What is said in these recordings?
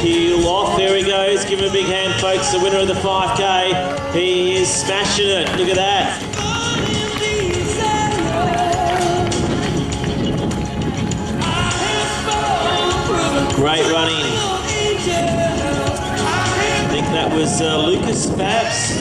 peel off. There he goes. Give him a big hand, folks. The winner of the 5K. He is smashing it. Look at that. Great running. I think that was Lucas, perhaps.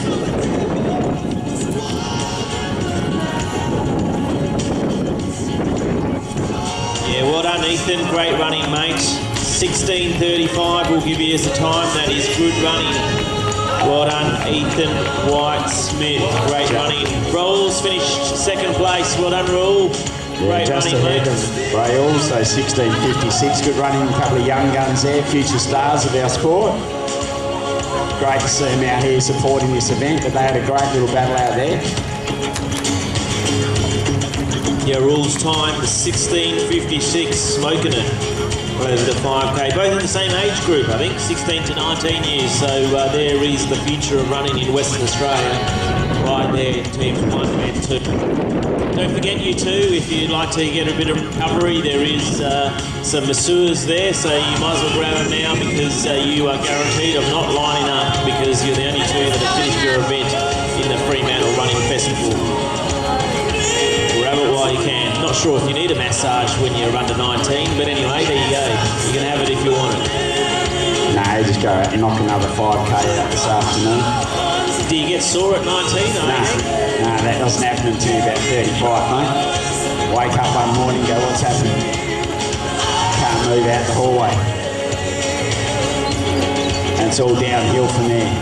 Yeah, well done, Ethan. Great running, mate. 16:35 will give you as the time. That is good running. Well done, Ethan White-Smith. Great running. Rolls finished second place. Well done, Raul. Yeah, just ahead of Raul, so 16:56. Good running. A couple of young guns there, future stars of our sport. Great to see them out here supporting this event, but they had a great little battle out there. Yeah, Raul's time was 16:56, smoking it over the 5K. Both in the same age group, I think, 16 to 19 years. So there is the future of running in Western Australia. Right there, teams 1 and 2. Don't forget, you too, if you'd like to get a bit of recovery, there is some masseurs there, so you might as well grab them now because you are guaranteed of not lining up because you're the only two that have finished your event in the Fremantle Running Festival. Grab it while you can. Not sure if you need a massage when you're under 19, but anyway, there you go. You can have it if you want it. No, just go out and knock another 5K out this afternoon. Do you get sore at 19? No, that doesn't happen until you're about 35, mate. Wake up one morning, go, what's happening? Can't move out the hallway. And it's all downhill from there.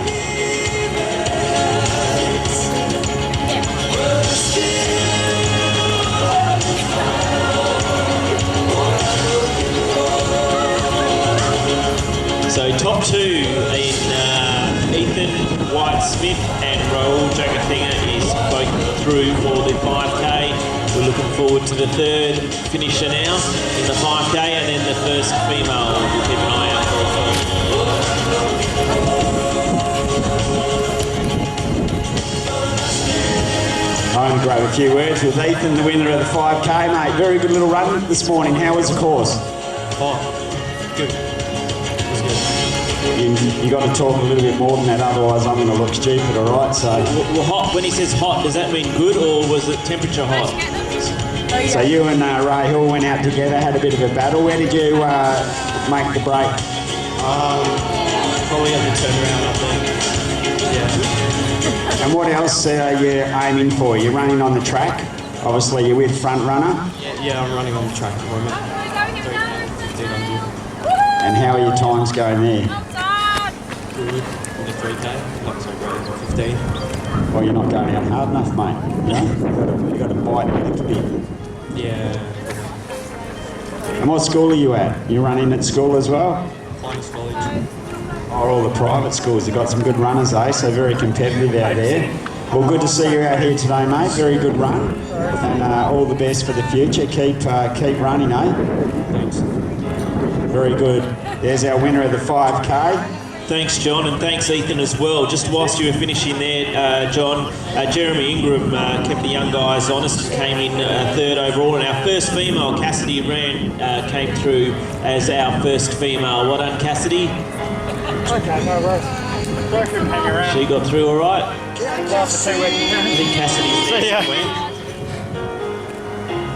So top two in Ethan White-Smith and Raul Jagathinga is both through for the 5K. We're looking forward to the third finisher now in the 5K and then the first female. We'll keep an eye out for as well. I'm going to grab a few words with Ethan, the winner of the 5K, mate. Very good little run this morning. How was the course? Oh, good. You got to talk a little bit more than that, otherwise I'm going to look stupid, all right? So, well, hot. When he says hot, does that mean good or was it temperature hot? So you and Ray Hill went out together, had a bit of a battle. Where did you make the break? Probably at the turnaround up there. Yeah. And what else are you aiming for? You're running on the track. Obviously, you're with Front Runner. Yeah, I'm running on the track at the moment. 1500. And how are your times going there? Good. In the 3K, not so great in the 15. Well, you're not going out hard enough, mate. Yeah? You've got to bite a little bit. Yeah. And what school are you at? You running at school as well? College. Oh, all the private schools have got some good runners, eh? So very competitive out there. Well, good to see you out here today, mate. Very good run. And all the best for the future. Keep running, eh? Thanks. Very good. There's our winner of the 5K. Thanks, John, and thanks, Ethan, as well. Just whilst you were finishing there, John, Jeremy Ingram kept the young guys honest, came in third overall, and our first female, Cassidy Rand, came through as our first female. Well done, Cassidy. Okay, no worries. Sorry I couldn't hang around. She got through all right. After 2 weeks. I think Cassidy's See ya. next.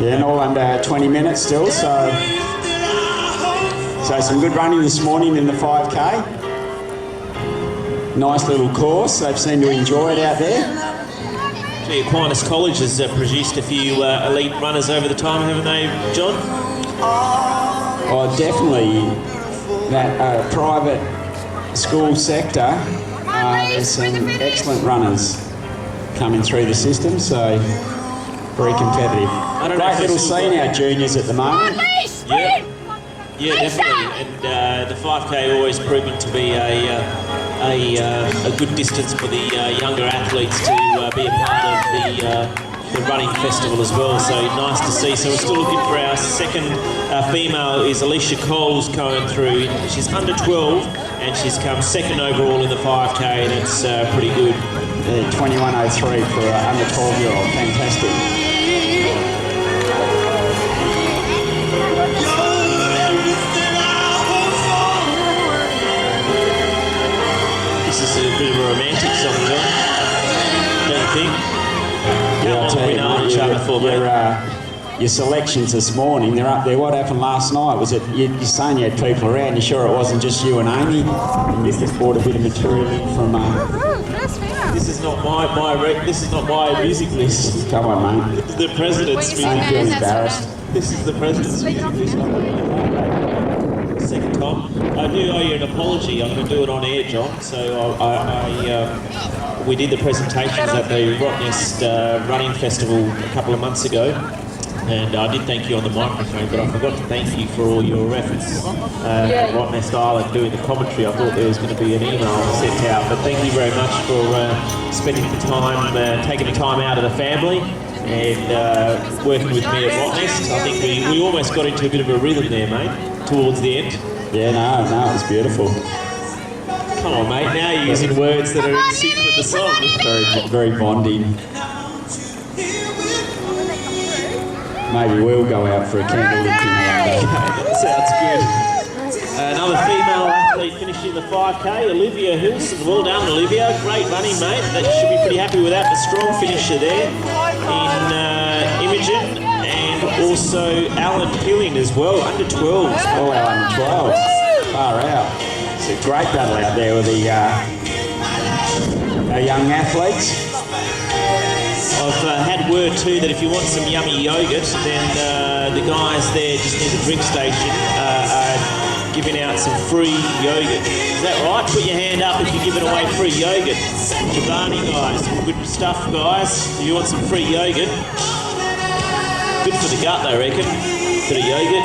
Yeah, and all under 20 minutes still, so some good running this morning in the 5K. Nice little course. They've seemed to enjoy it out there. Gee, Aquinas College has produced a few elite runners over the time, haven't they, John? Oh, definitely. That private school sector, there's some excellent runners coming through the system, so very competitive. I don't know Great if little they've still scene got- our juniors at the moment. Yeah, definitely. And the 5K always proven to be a good distance for the younger athletes to be a part of the running festival as well. So nice to see. So we're still looking for our second female is Alicia Coles going through. She's under 12 and she's come second overall in the 5K. That's pretty good. 21:03 for an under 12-year-old. Fantastic. a bit of a romantic song, John. Don't you think? How long have we known each other for, mate? Your selections this morning, they're up there. What happened last night? Was it you're saying you had people around? You sure it wasn't just you and Amy? And you just brought a bit of material in from. This is not my music list. Come on, mate. This is the president's music Don't feel list. embarrassed. This is the president's music list. Second time. I do owe you an apology. I'm going to do it on air, John. So we did the presentations at the Rottnest Running Festival a couple of months ago. And I did thank you on the microphone, but I forgot to thank you for all your efforts at Rottnest Island doing the commentary. I thought there was going to be an email sent out, but thank you very much for spending the time, taking the time out of the family and working with me at Rottnest. I think we almost got into a bit of a rhythm there, mate, towards the end. Yeah, no, it was beautiful. Come on, mate, now you're using words that are in sync with the song. Very bonding. Maybe we'll go out for a candle lit dinner one day. Sounds good. Another female athlete finishing the 5K, Olivia Hilson. Well done, Olivia. Great running, mate. That should be pretty happy with that. A strong finisher there in Imogen, and also Alan Pilling as well, under 12s. All our under 12s. Far out. It's a great battle out there with the our young athletes. I've had word too that if you want some yummy yogurt, then the guys there just near the drink station are giving out some free yogurt. Is that right? Put your hand up if you're giving away free yogurt. Chobani guys, good stuff, guys. If you want some free yogurt, good for the gut, I reckon. Bit of yogurt.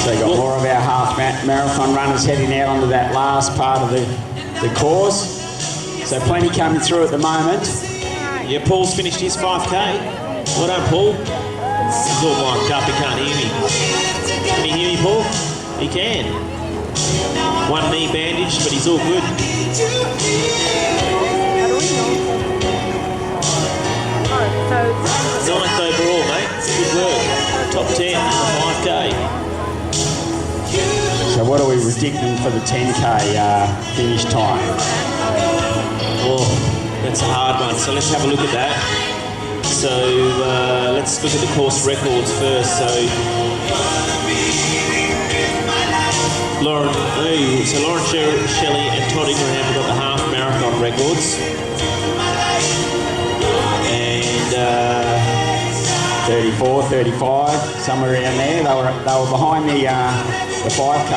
So you've got more of our half marathon runners heading out onto that last part of the course. So plenty coming through at the moment. Yeah, Paul's finished his 5K. Well done, Paul. He's all mic'd up, he can't hear me. Can you hear me, Paul? He can. One knee bandaged, but he's all good. 9th overall, mate. Good work. Top 10 in the 5K. So what are we predicting for the 10K finish time? Oh, that's a hard one. So let's have a look at that. So let's look at the course records first. So Lauren Shelley and Todd Ingraham have got the half marathon records. And 34, 35, somewhere around there. They were behind the 5K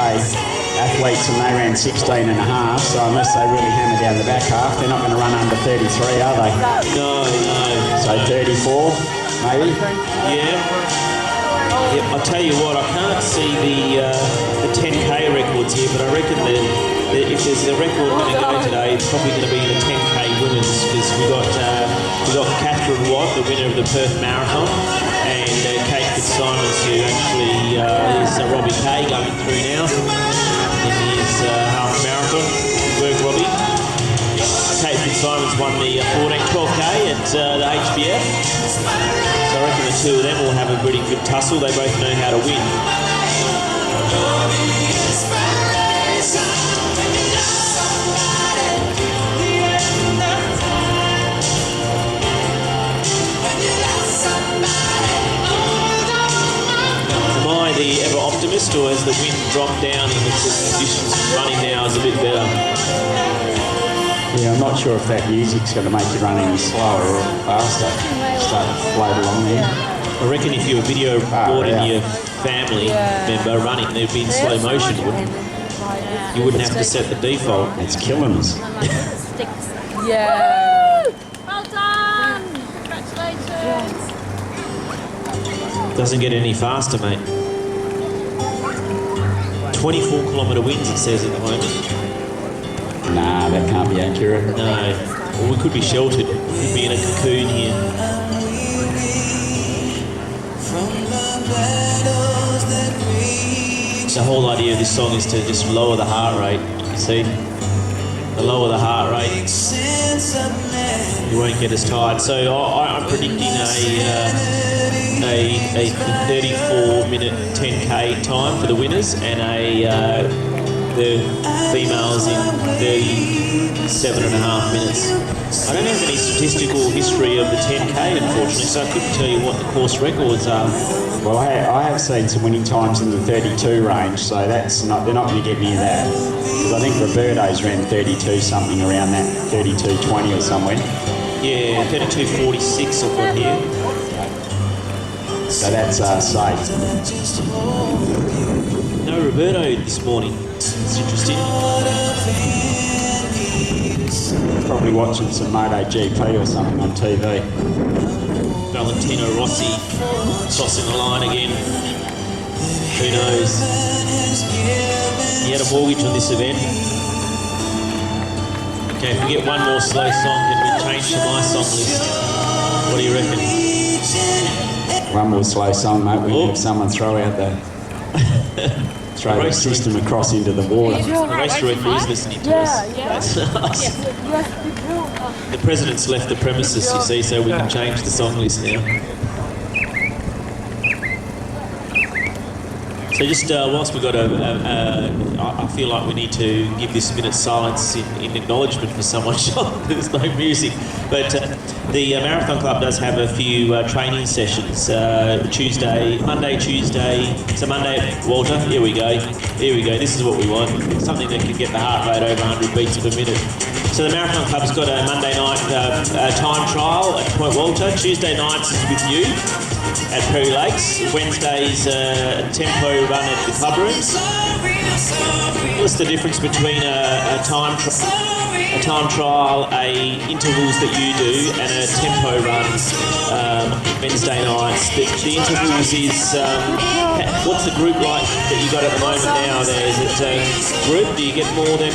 athletes and they ran 16 and a half, so unless they really hammer down the back half, they're not going to run under 33, are they? No. So 34, maybe? Yeah, I'll tell you what, I can't see the 10K records here, but I reckon that if there's a record going to go today, it's probably going to be the 10K women's, because we got Catherine Watt, the winner of the Perth Marathon, and Kate Fitzsimons, who actually is Robbie Kay going through now in his half marathon. Good work, Robbie. Kate Fitzsimons won the 12K at the HBF. So I reckon the two of them will have a pretty good tussle. They both know how to win. Am I the ever optimist, or has the wind dropped down and the conditions running now is a bit better? Yeah, I'm not sure if that music's going to make you run any slower or faster. Start to float along there. I reckon if you were video recording your family member running, they'd be in slow motion, wouldn't you? You wouldn't have to set the default. It's killing us. Yeah. Well done. Congratulations. Doesn't get any faster, mate. 24-kilometre winds, it says at the moment. Nah, that can't be accurate. No. Well, we could be sheltered. We could be in a cocoon here. The whole idea of this song is to just lower the heart rate. You see? The lower the heart rate, you won't get as tired. So I'm predicting a 34 4-minute 10k time for the winners, and the females in 37.5 minutes. I don't have any statistical history of the 10k, unfortunately, so I couldn't tell you what the course records are. Well, I have seen some winning times in the 32 range, so they're not going to get near that. Because I think Roberto's ran 32 something around that, 32.20 or somewhere. Yeah, 32.46 I've got here. So that's safe. No Roberto this morning. It's interesting. Probably watching some MotoGP or something on TV. Valentino Rossi tossing the line again. Who knows? He had a mortgage on this event. Okay, if we get one more slow song, then we change to my song list. What do you reckon? One more slow song, mate. We have someone throw out the system across into the water. The race director is listening to us. That's nice. The president's left the premises, you see, so we can change the song list now. So just whilst we've got I feel like we need to give this minute's silence in acknowledgement for someone. There's no music, but the Marathon Club does have a few training sessions. Monday, Tuesday. So Monday, Walter. Here we go. This is what we want. Something that can get the heart rate over 100 beats per minute. So the Marathon Club's got a Monday night time trial at Point Walter. Tuesday nights is with you at Perry Lakes. Wednesday's tempo run at the club rooms. What's the difference between a time trial, intervals that you do, and a tempo run Wednesday nights? The intervals is what's the group like that you got at the moment now? There is it group? Do you get more than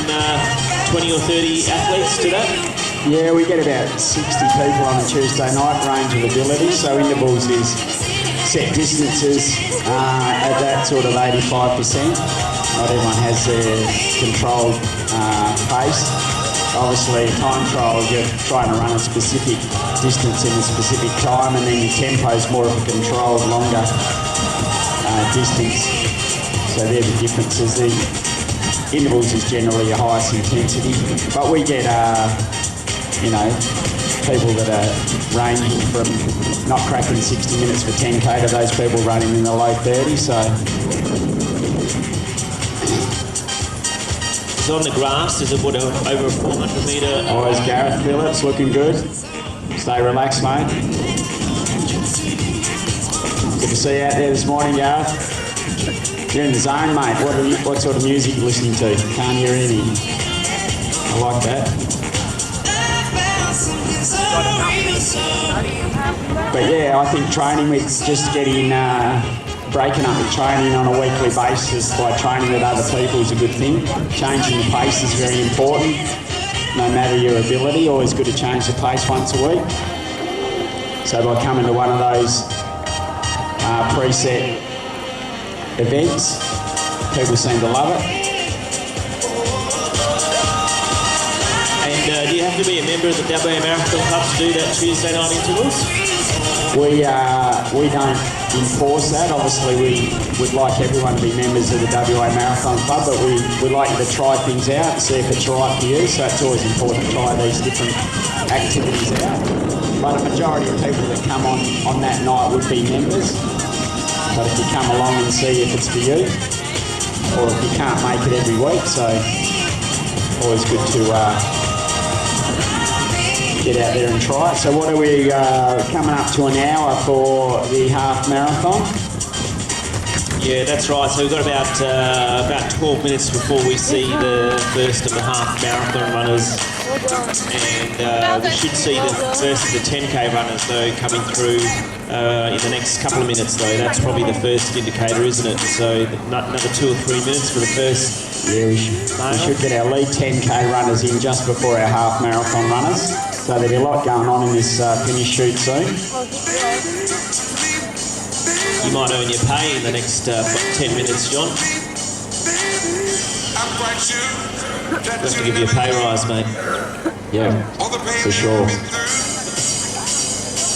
20 or 30 athletes to that? Yeah, we get about 60 people on a Tuesday night, range of ability. So intervals is set distances at that sort of 85%. Not everyone has their controlled pace. Obviously, time trials, you're trying to run a specific distance in a specific time, and then your tempo is more of a controlled, longer distance. So they're the differences. The intervals is generally your highest intensity, but we get people that are ranging from not cracking 60 minutes for 10k to those people running in the low 30s. So it's on the grass. Is it over a 400 metre? Always Gareth Phillips looking good. Stay relaxed, mate. Good to see you out there this morning, Gareth. You're in the zone, mate. What sort of music are you listening to? Can't hear any. I like that. But yeah, I think training with just getting, breaking up the training on a weekly basis by training with other people is a good thing. Changing the pace is very important. No matter your ability, always good to change the pace once a week. So by coming to one of those preset events, people seem to love it. And do you have to be a member of the WA Marathon Club to do that Tuesday night intervals? We don't enforce that. Obviously, we would like everyone to be members of the WA Marathon Club, but we like you to try things out and see if it's right for you. So it's always important to try these different activities out. But a majority of people that come on that night would be members. But if you come along and see if it's for you, or if you can't make it every week, so always good to get out there and try it. So what are we coming up to an hour for the half marathon? Yeah, that's right. So we've got about 12 minutes before we see the first of the half marathon runners, and we should see the first of the 10k runners though coming through in the next couple of minutes though. That's probably the first indicator, isn't it? So another 2 or 3 minutes for the first. Yeah, we should get our lead 10k runners in just before our half marathon runners. So there'll be a lot going on in this finish shoot soon. You might earn your pay in the next 10 minutes, John. We'll have to give you a pay rise, mate. Yeah, for sure.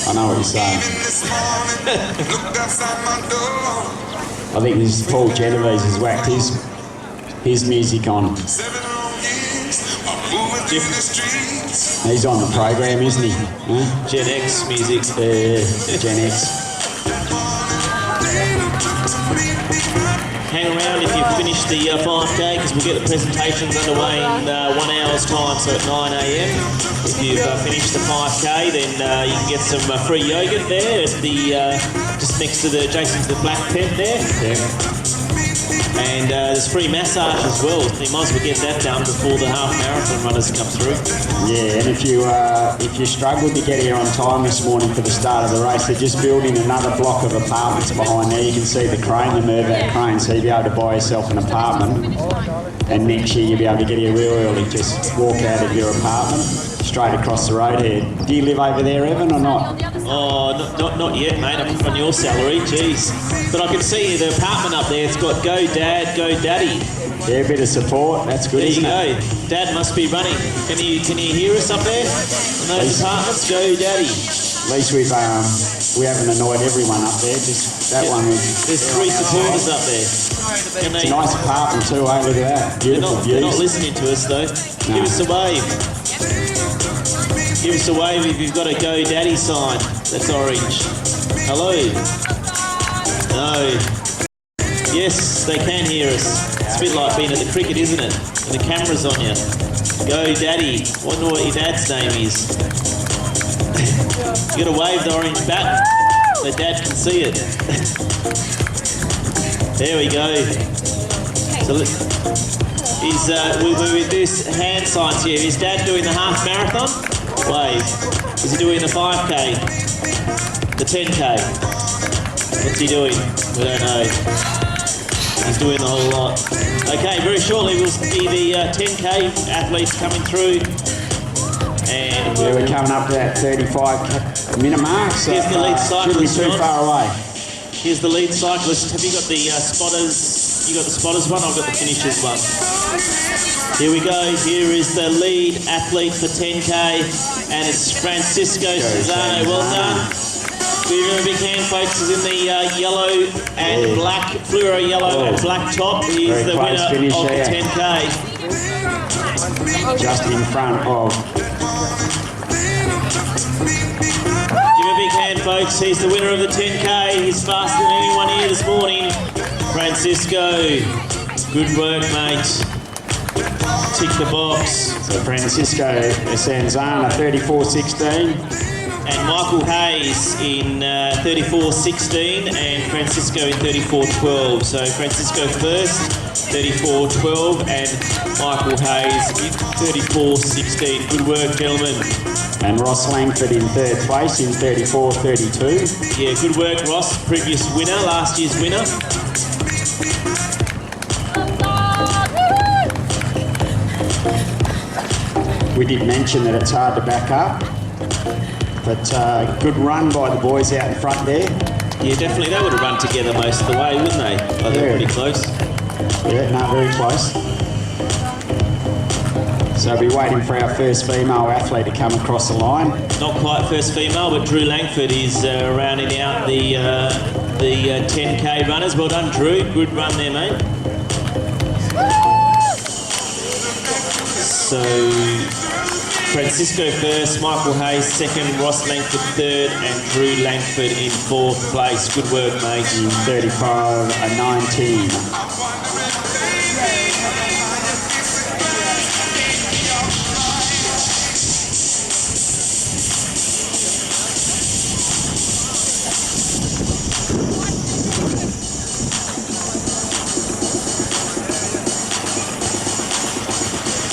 I know what you're saying. I think this is Paul Genovese has whacked his music on. He's on the program, isn't he? Huh? Gen X music. Gen X. Hang around if you've finished the 5K, because we'll get the presentations underway in 1 hour's time, so at 9 a.m. If you've finished the 5K, then you can get some free yogurt there at the just next to the adjacent to the black tent there. Yeah. And there's free massage as well. You might as well get that done before the half marathon runners come through. Yeah, and if you struggled to get here on time this morning for the start of the race, they're just building another block of apartments behind there. You can see the crane, the Mervac crane, so you'll be able to buy yourself an apartment. And next year you'll be able to get here real early. Just walk out of your apartment, straight across the road here. Do you live over there, Evan, or not? Oh, not yet, mate. I'm on your salary, jeez. But I can see the apartment up there. It's got Go Dad, Go Daddy. Yeah, a bit of support. That's good, There you isn't it? go. Dad must be running. Can you hear us up there? In those apartments, Go Daddy. At least we haven't annoyed everyone up there. Just that one. There's 3 supporters up there. Can It's they? a nice apartment too, eh? Look at that. They're Beautiful not views. listening to us though. No. Give us a wave. Give us a wave if you've got a Go Daddy sign that's orange. Hello. No. Yes, they can hear us. It's a bit like being at the cricket, isn't it? And the camera's on you. Go Daddy. Wonder what your dad's name is. You gotta wave the orange button so Dad can see it. There we go. So we're with this hand signs here. Is Dad doing the half marathon? Wave. Is he doing the 5K? The 10K? What's he doing? We don't know. He's doing the whole lot. Okay, very shortly we'll see the 10K athletes coming through. And Yeah, we're coming up to that 35-minute mark, so Here's the lead shouldn't be cyclist, too John. far away. here's the lead cyclist. Have you got the spotters? You got the spotters one? I've got the finishers one. Here we go. Here is the lead athlete for 10K, and it's Francisco Cesano. Well done. Give him a big hand, folks. He's in the yellow and black, fluoro yellow and black top. He's Very the close winner finish of the there. 10K. Just in front of. Give him a big hand, folks. He's the winner of the 10K. He's faster than anyone here this morning. Francisco, good work, mate. Tick the box. So Francisco Sanzana, 34.16. And Michael Hayes in 34.16 and Francisco in 34.12. So Francisco first, 34.12, and Michael Hayes in 34.16. Good work, gentlemen. And Ross Langford in third place in 34.32. Yeah, good work, Ross. Previous winner, last year's winner. We did mention that it's hard to back up, but good run by the boys out in front there. Yeah, definitely. They would have run together most of the way, wouldn't they? Oh, they're Yeah. pretty close. Yeah, no, very close. So we'll be waiting for our first female athlete to come across the line. Not quite first female, but Drew Langford is rounding out the 10K runners. Well done, Drew. Good run there, mate. So Francisco first, Michael Hayes second, Ross Langford third, and Drew Langford in fourth place. Good work, mate. In 35.19.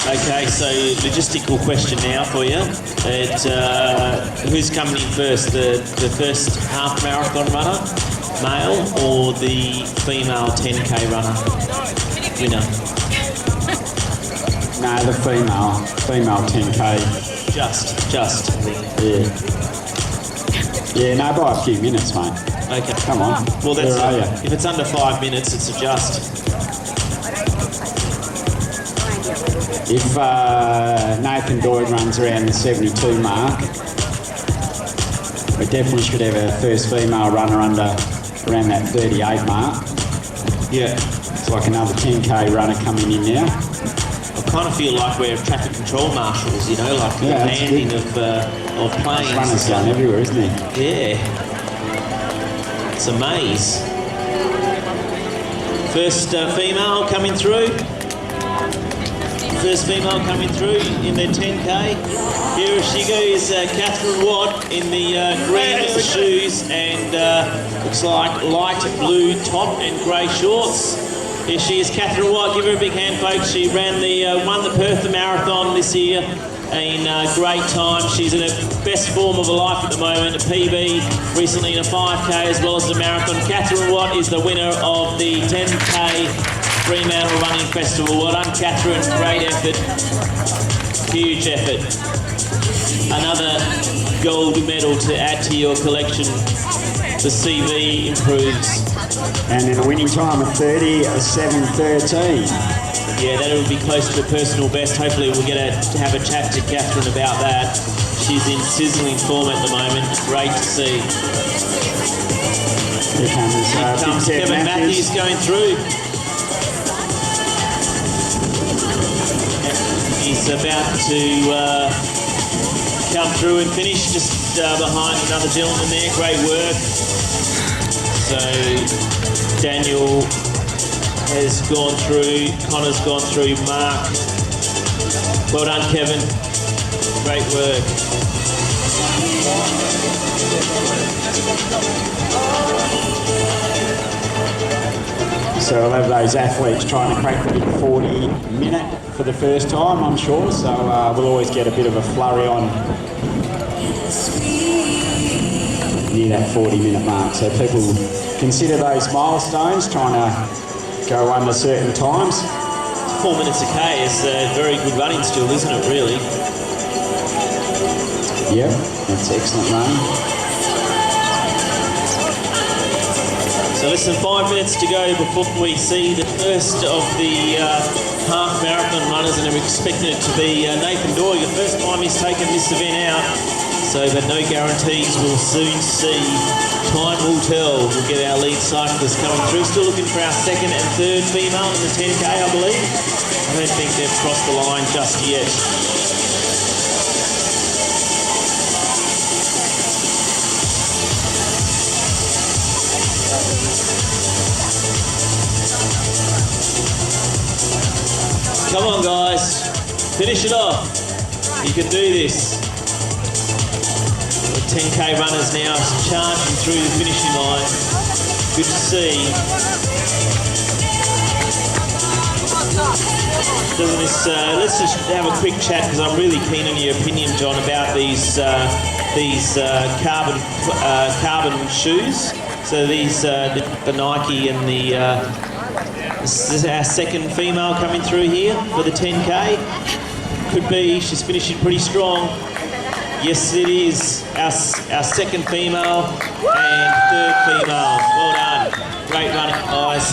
Okay, so logistical question now for you. Who's coming in first? The first half marathon runner, male, or the female 10K runner? Winner. No, the female 10K. Just. Yeah. Yeah, no, by a few minutes, mate. Okay. Come on. Well, that's Where are you? if it's under 5 minutes, it's a just. If Nathan Doyd runs around the 72 mark, we definitely should have a first female runner under around that 38 mark. Yeah. It's like another 10k runner coming in now. I kind of feel like we're traffic control marshals, you know, like the Yeah, that's landing good. of planes. This runner's going everywhere, isn't he? Yeah. It's a maze. First female coming through. First female coming through in their 10k. Here she goes, Catherine Watt in the green shoes and looks like light blue top and grey shorts. Here she is, Catherine Watt. Give her a big hand, folks. She ran won the Perth Marathon this year in great time. She's in her best form of her life at the moment. A PB recently in a 5k as well as the marathon. Catherine Watt is the winner of the 10k Fremantle Running Festival. Well done, Catherine. Great effort. Huge effort. Another gold medal to add to your collection. The CV improves. And in a winning time of 30:07:13. Yeah, that'll be close to the personal best. Hopefully we'll get to have a chat to Catherine about that. She's in sizzling form at the moment. Great to see. Here comes Kevin Matthews going through. He's about to come through and finish just behind another gentleman there. Great work. So Daniel has gone through, Connor's gone through, Mark. Well done, Kevin. Great work. So we'll have those athletes trying to crack the big 40-minute for the first time, I'm sure. So we'll always get a bit of a flurry on near that 40-minute mark. So people consider those milestones, trying to go under certain times. 4 minutes a K is very good running still, isn't it, really? Yep, that's excellent running. So less than 5 minutes to go before we see the first of the half marathon runners, and we're expecting it to be Nathan Doig. The first time he's taken this event out, so but no guarantees. We'll soon see. Time will tell. We'll get our lead cyclist coming through. Still looking for our second and third female in the 10k, I believe. I don't think they've crossed the line just yet. Come on, guys. Finish it off. You can do this. The 10k runners now charging through the finishing line. Good to see. Doesn't this? Let's just have a quick chat because I'm really keen on your opinion, John, about these carbon shoes. So these the Nike and the. This is our second female coming through here for the 10k. Could be, she's finishing pretty strong. Yes, it is. Our second female and third female. Well done. Great running, guys.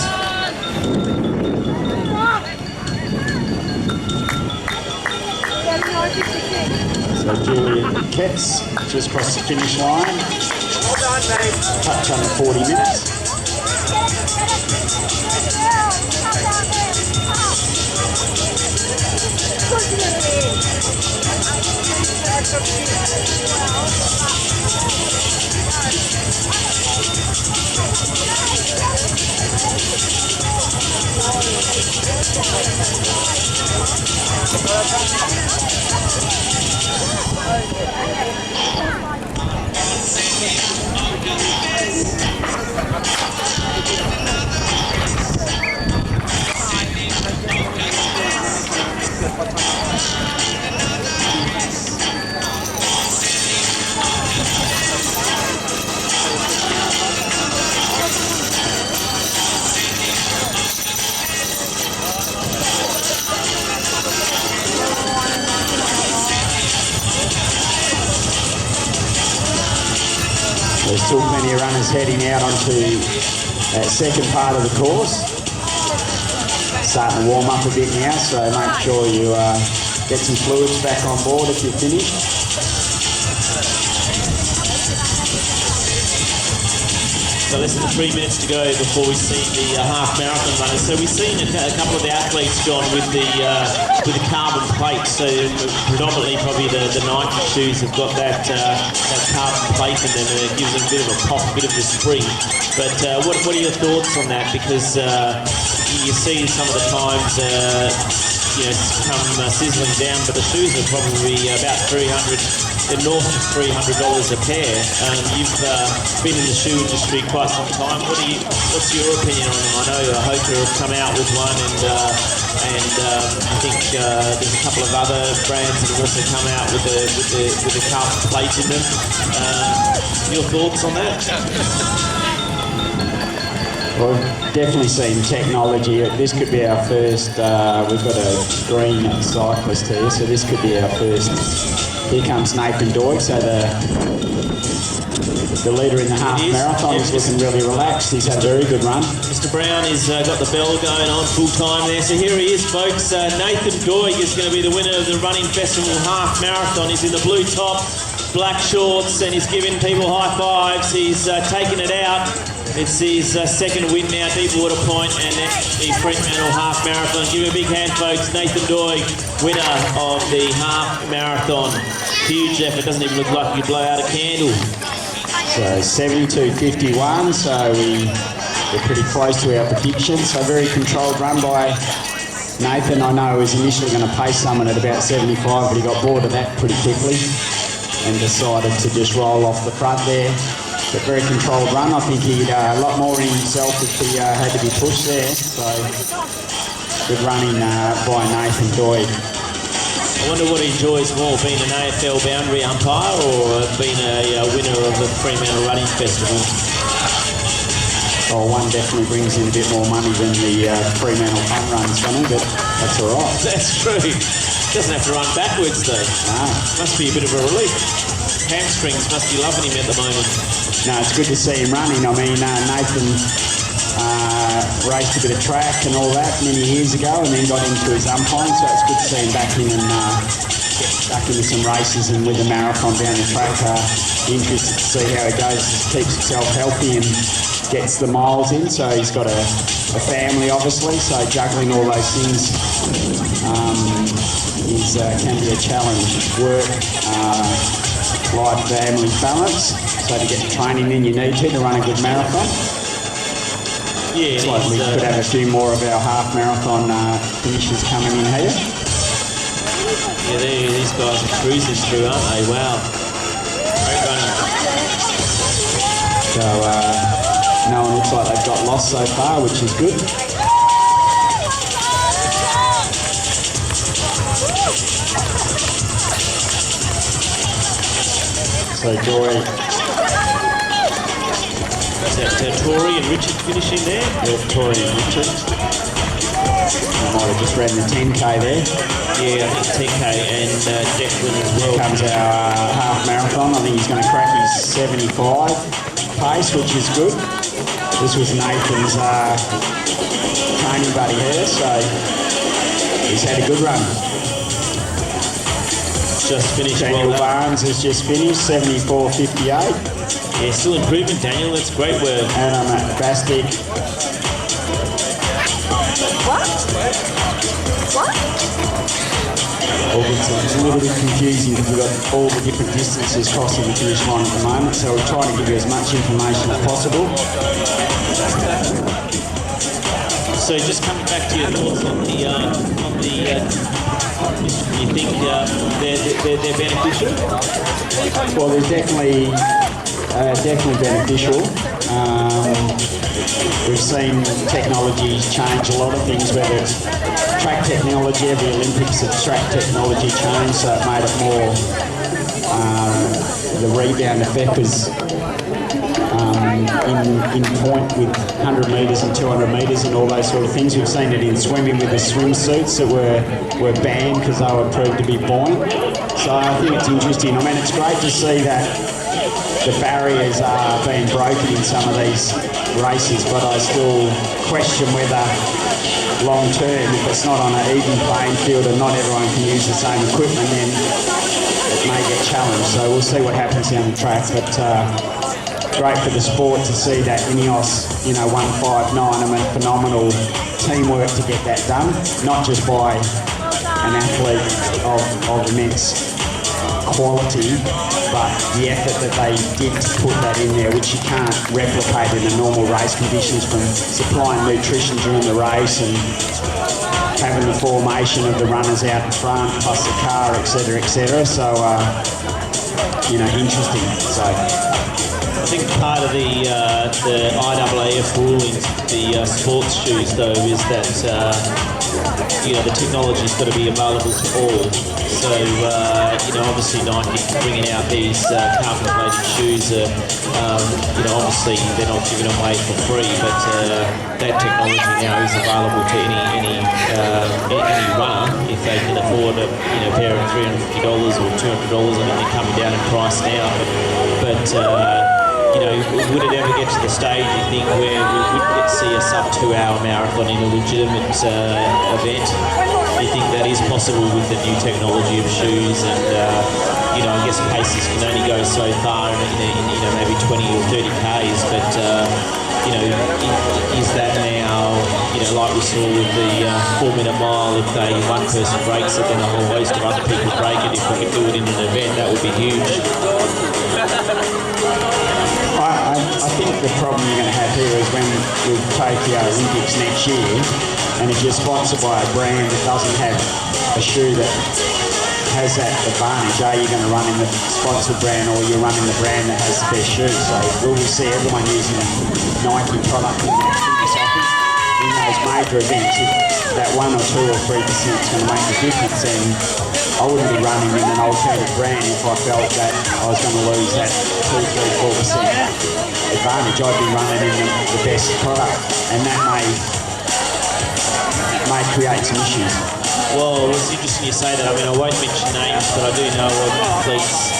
So Julian Ketz just crossed the finish line. Well done, mate. Touch under 40 minutes. There's still plenty of runners heading out onto that second part of the course. Starting to warm up a bit now, so make sure you get some fluids back on board if you're finished. So less than 3 minutes to go before we see the half marathon runners. So we've seen a couple of the athletes, John, with the carbon plate. So predominantly probably the Nike shoes have got that carbon plate in them, and it gives them a bit of a pop, a bit of a spring. But what are your thoughts on that? Because you see some of the times come sizzling down, but the shoes are probably about they're north of $300 a pair. You've been in the shoe industry quite some time. What's your opinion on them? I know Hoka have come out with one, and I think there's a couple of other brands that have also come out with the carbon plate in them. Your thoughts on that? Well, we've definitely seen technology. This could be our first, we've got a green cyclist here, so this could be our first. Here comes Nathan Doig, so the leader in the half marathon is looking really relaxed. He's had a very good run. Mr. Brown has got the bell going on full time there. So here he is, folks. Nathan Doig is going to be the winner of the Running Festival half marathon. He's in the blue top, black shorts, and he's giving people high fives. He's taking it out. It's his second win now, Deepwater Point, and the Fremantle half marathon. Give him a big hand, folks. Nathan Doig, winner of the half marathon. Huge effort. Doesn't even look like you could blow out a candle. So 72.51, so we're pretty close to our prediction. So very controlled run by Nathan. I know he was initially going to pace someone at about 75, but he got bored of that pretty quickly and decided to just roll off the front there. But very controlled run. I think he'd a lot more in himself if he had to be pushed there. So good running by Nathan Doig. I wonder what he enjoys more, being an AFL boundary umpire or being a winner of the Fremantle Running Festival. Oh, one definitely brings in a bit more money than the Fremantle fun runs, funny, but that's all right. That's true. Doesn't have to run backwards though. No. Must be a bit of a relief. Hamstrings must be loving him at the moment. No, it's good to see him running. I mean, Nathan raced a bit of track and all that many years ago, and then got into his umpiring, so it's good to see him back in and get stuck into some races and with the marathon down the track. Interested to see how he goes, keeps himself healthy and gets the miles in. So he's got a family, obviously, so juggling all those things can be a challenge. Work, life, family balance. So to get the training in you need to run a good marathon. Yeah, it's like we could have a few more of our half marathon finishes coming in here. Yeah, these guys are cruising through, aren't they? Wow. Great running. So no one looks like they've got lost so far, which is good. So Dory. Is that Tory and Richard finishing there? Yeah, Tory and Richard. I might have just ran the 10K there. Yeah, I think 10K and Declan as well. Here comes our half marathon. I think he's going to crack his 75 pace, which is good. This was Nathan's training buddy here, so he's had a good run. Just finished. Daniel Barnes has just finished, 74.58. Yeah, still improving, Daniel. That's great work. And I'm at Bastic. What? It's a little bit confusing because we've got all the different distances crossing the finish line at the moment, so we're trying to give you as much information as possible. So just coming back to your thoughts on the you think they're beneficial? Well, they're definitely beneficial. We've seen technology change a lot of things, whether it's track technology. Every Olympics of track technology changed, so it made it more, the rebound effect was in point with 100 metres and 200 metres and all those sort of things. We've seen it in swimming with the swimsuits that were banned because they were proved to be buoyant. So I think it's interesting. I mean, it's great to see that the barriers are being broken in some of these races, but I still question whether long term, if it's not on an even playing field and not everyone can use the same equipment, then it may get challenged. So we'll see what happens down the track. But great for the sport to see that Ineos, 159. I mean, phenomenal teamwork to get that done, not just by an athlete of immense quality, but the effort that they did to put that in there, which you can't replicate in the normal race conditions, from supplying nutrition during the race and having the formation of the runners out in front, plus the car, etc., etc. So, interesting. So, I think part of the IAAF rulings, the sports shoes, though, is that the technology's got to be available to all. So obviously Nike bringing out these carbon-plated shoes, obviously they're not giving away for free, but that technology now is available to any runner if they can afford a pair of $350 or $200. I mean, they're coming down in price now, but would it ever get to the stage, you think, where we would see a sub-2-hour marathon in a legitimate event? Do you think that is possible with the new technology of shoes? And I guess paces can only go so far in maybe 20 or 30 Ks, but is that now, like we saw with the 4-minute mile, if one person breaks it, then a whole host of other people break it. If we could do it in an event, that would be huge. I think the problem you're going to have here is when we Tokyo Olympics next year, and if you're sponsored by a brand that doesn't have a shoe that has that advantage, are you going to run in the sponsored brand, or you're running the brand that has the best shoe? So will we see everyone using a Nike product in that shoe? So I think in those major events, if that 1 or 2 or 3% is going to make a difference, then I wouldn't be running in an alternative brand if I felt that I was going to lose that 2, 3, 4% advantage. I'd be running in the best product, and that may create some issues. Well, it's interesting you say that. I mean, I won't mention names, but I do know of athletes,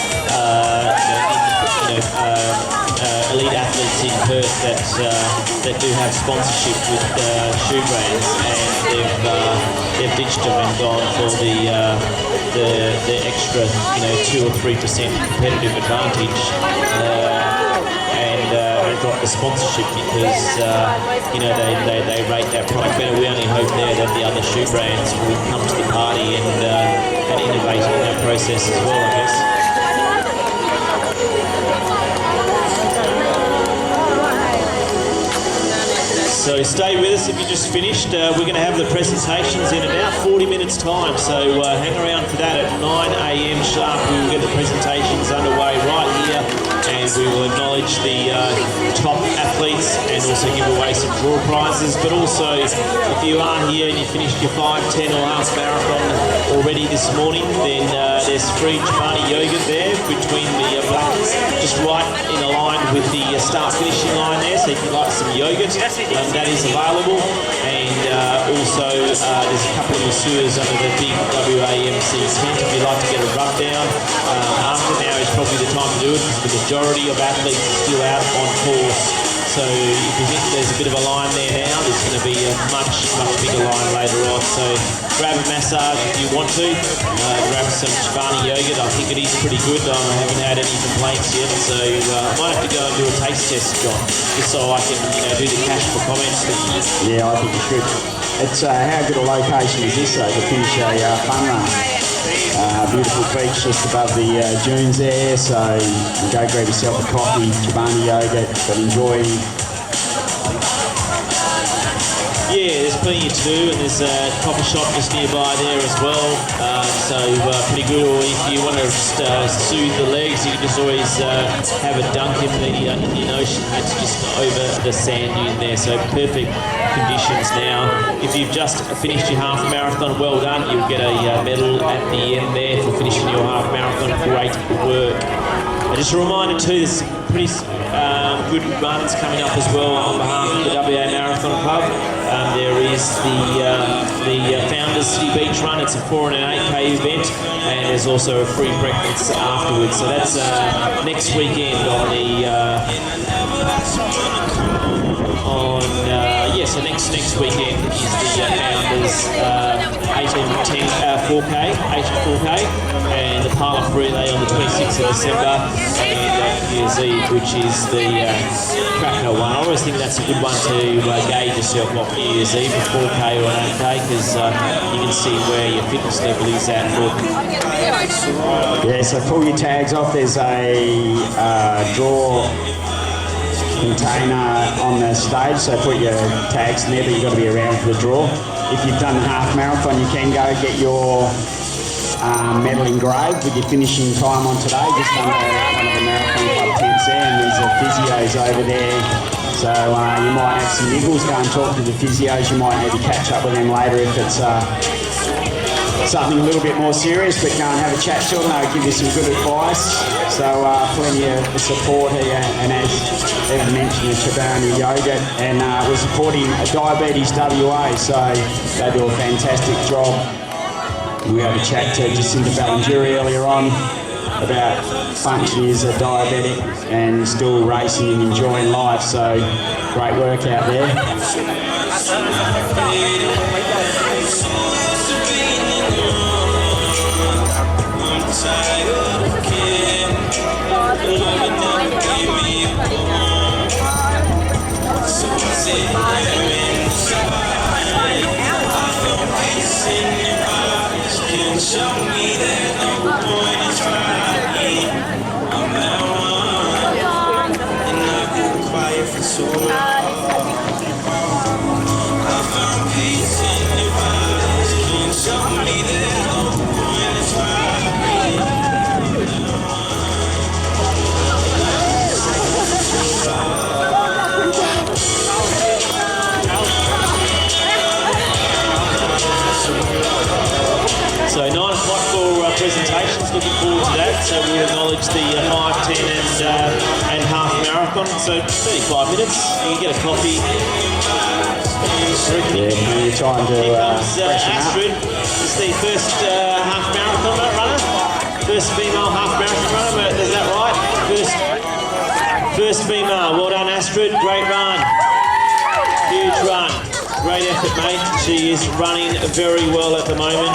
elite athletes in Perth that do have sponsorship with shoe brands, and they've ditched them and gone for the extra 2 or 3% competitive advantage. And drop the sponsorship because they rate that product better. We only hope there that the other shoe brands will come to the party and innovate in that process as well, I guess. So stay with us if you just finished. We're going to have the presentations in about 40 minutes time, so hang around for that. At 9 a.m. sharp we will get the presentations underway right here, and we will acknowledge the top athletes and also give away some draw prizes. But also, if you are here and you finished your 5, 10 or half marathon already this morning, then there's free Chobani yogurt there between the blankets, just right in a line with the start-finishing line there. So if you'd like some yogurt, that is available. And also there's a couple of masseurs under the big WAMC tent if you'd like to get a rub down. After now is probably the time to do it, because the majority of athletes are still out on course. So if you think there's a bit of a line there now, there's going to be a much bigger line later on. So grab a massage if you want to. Grab some Chobani yogurt. I think it is pretty good. I haven't had any complaints yet, so I might have to go and do a taste test, John, just so I can do the cash for comments. Yeah, I think you should. It's how good a location is this though to finish a fun run? Beautiful beach just above the dunes there, so you go grab yourself a coffee, Chobani yogurt, but enjoy. Yeah, there's plenty to do, and there's a coffee shop just nearby there as well, so pretty good. Or if you want to just soothe the legs, you can just always have a dunk in the Indian Ocean. It's just over the sand dune there, so perfect conditions now. If you've just finished your half marathon, well done. You'll get a medal at the end there for finishing your half marathon. Great work. And just a reminder too, there's pretty good runs coming up as well on behalf of the WA Marathon Club. There is the Founders City Beach Run. It's a 4 and an 8K event, and there's also a free breakfast afterwards. So that's next weekend on the on so next weekend is the Founders 8 and 10 4K, 8 and 4K, and the Parlour Relay on the 26th of December, and New Year's Eve, which is the Cracker one. I always think that's a good one to gauge yourself off New Year's Eve, a 4K or an 8K, because you can see where your fitness level is at. Yeah, so pull your tags off. There's a draw container on the stage, so put your tags in there, but you've got to be around for the draw. If you've done the half marathon, you can go get your medal engraved with your finishing time on today, just under one of the Marathon Club tents there, and there's physios over there. So you might have some niggles. Go and talk to the physios. You might need to catch up with them later if it's something a little bit more serious, but go and have a chat to them. They'll give you some good advice. So plenty of support here, and as Evan mentioned, the Chobani Yoga, and we're supporting Diabetes WA, so they do a fantastic job. We had a chat to Jacinta Ballanjuri earlier on about functioning as a diabetic and still racing and enjoying life, so great work out there. So 9 o'clock for presentations, looking forward to that. So we'll acknowledge the 5, 10 and half marathon. So 35 minutes, you can get a coffee. Yeah, plenty of time to Here comes freshen up. Astrid. It's the first half marathon runner. First female half marathon runner, is that right? First female. Well done, Astrid. Great run. Huge run. Great effort, mate. She is running very well at the moment.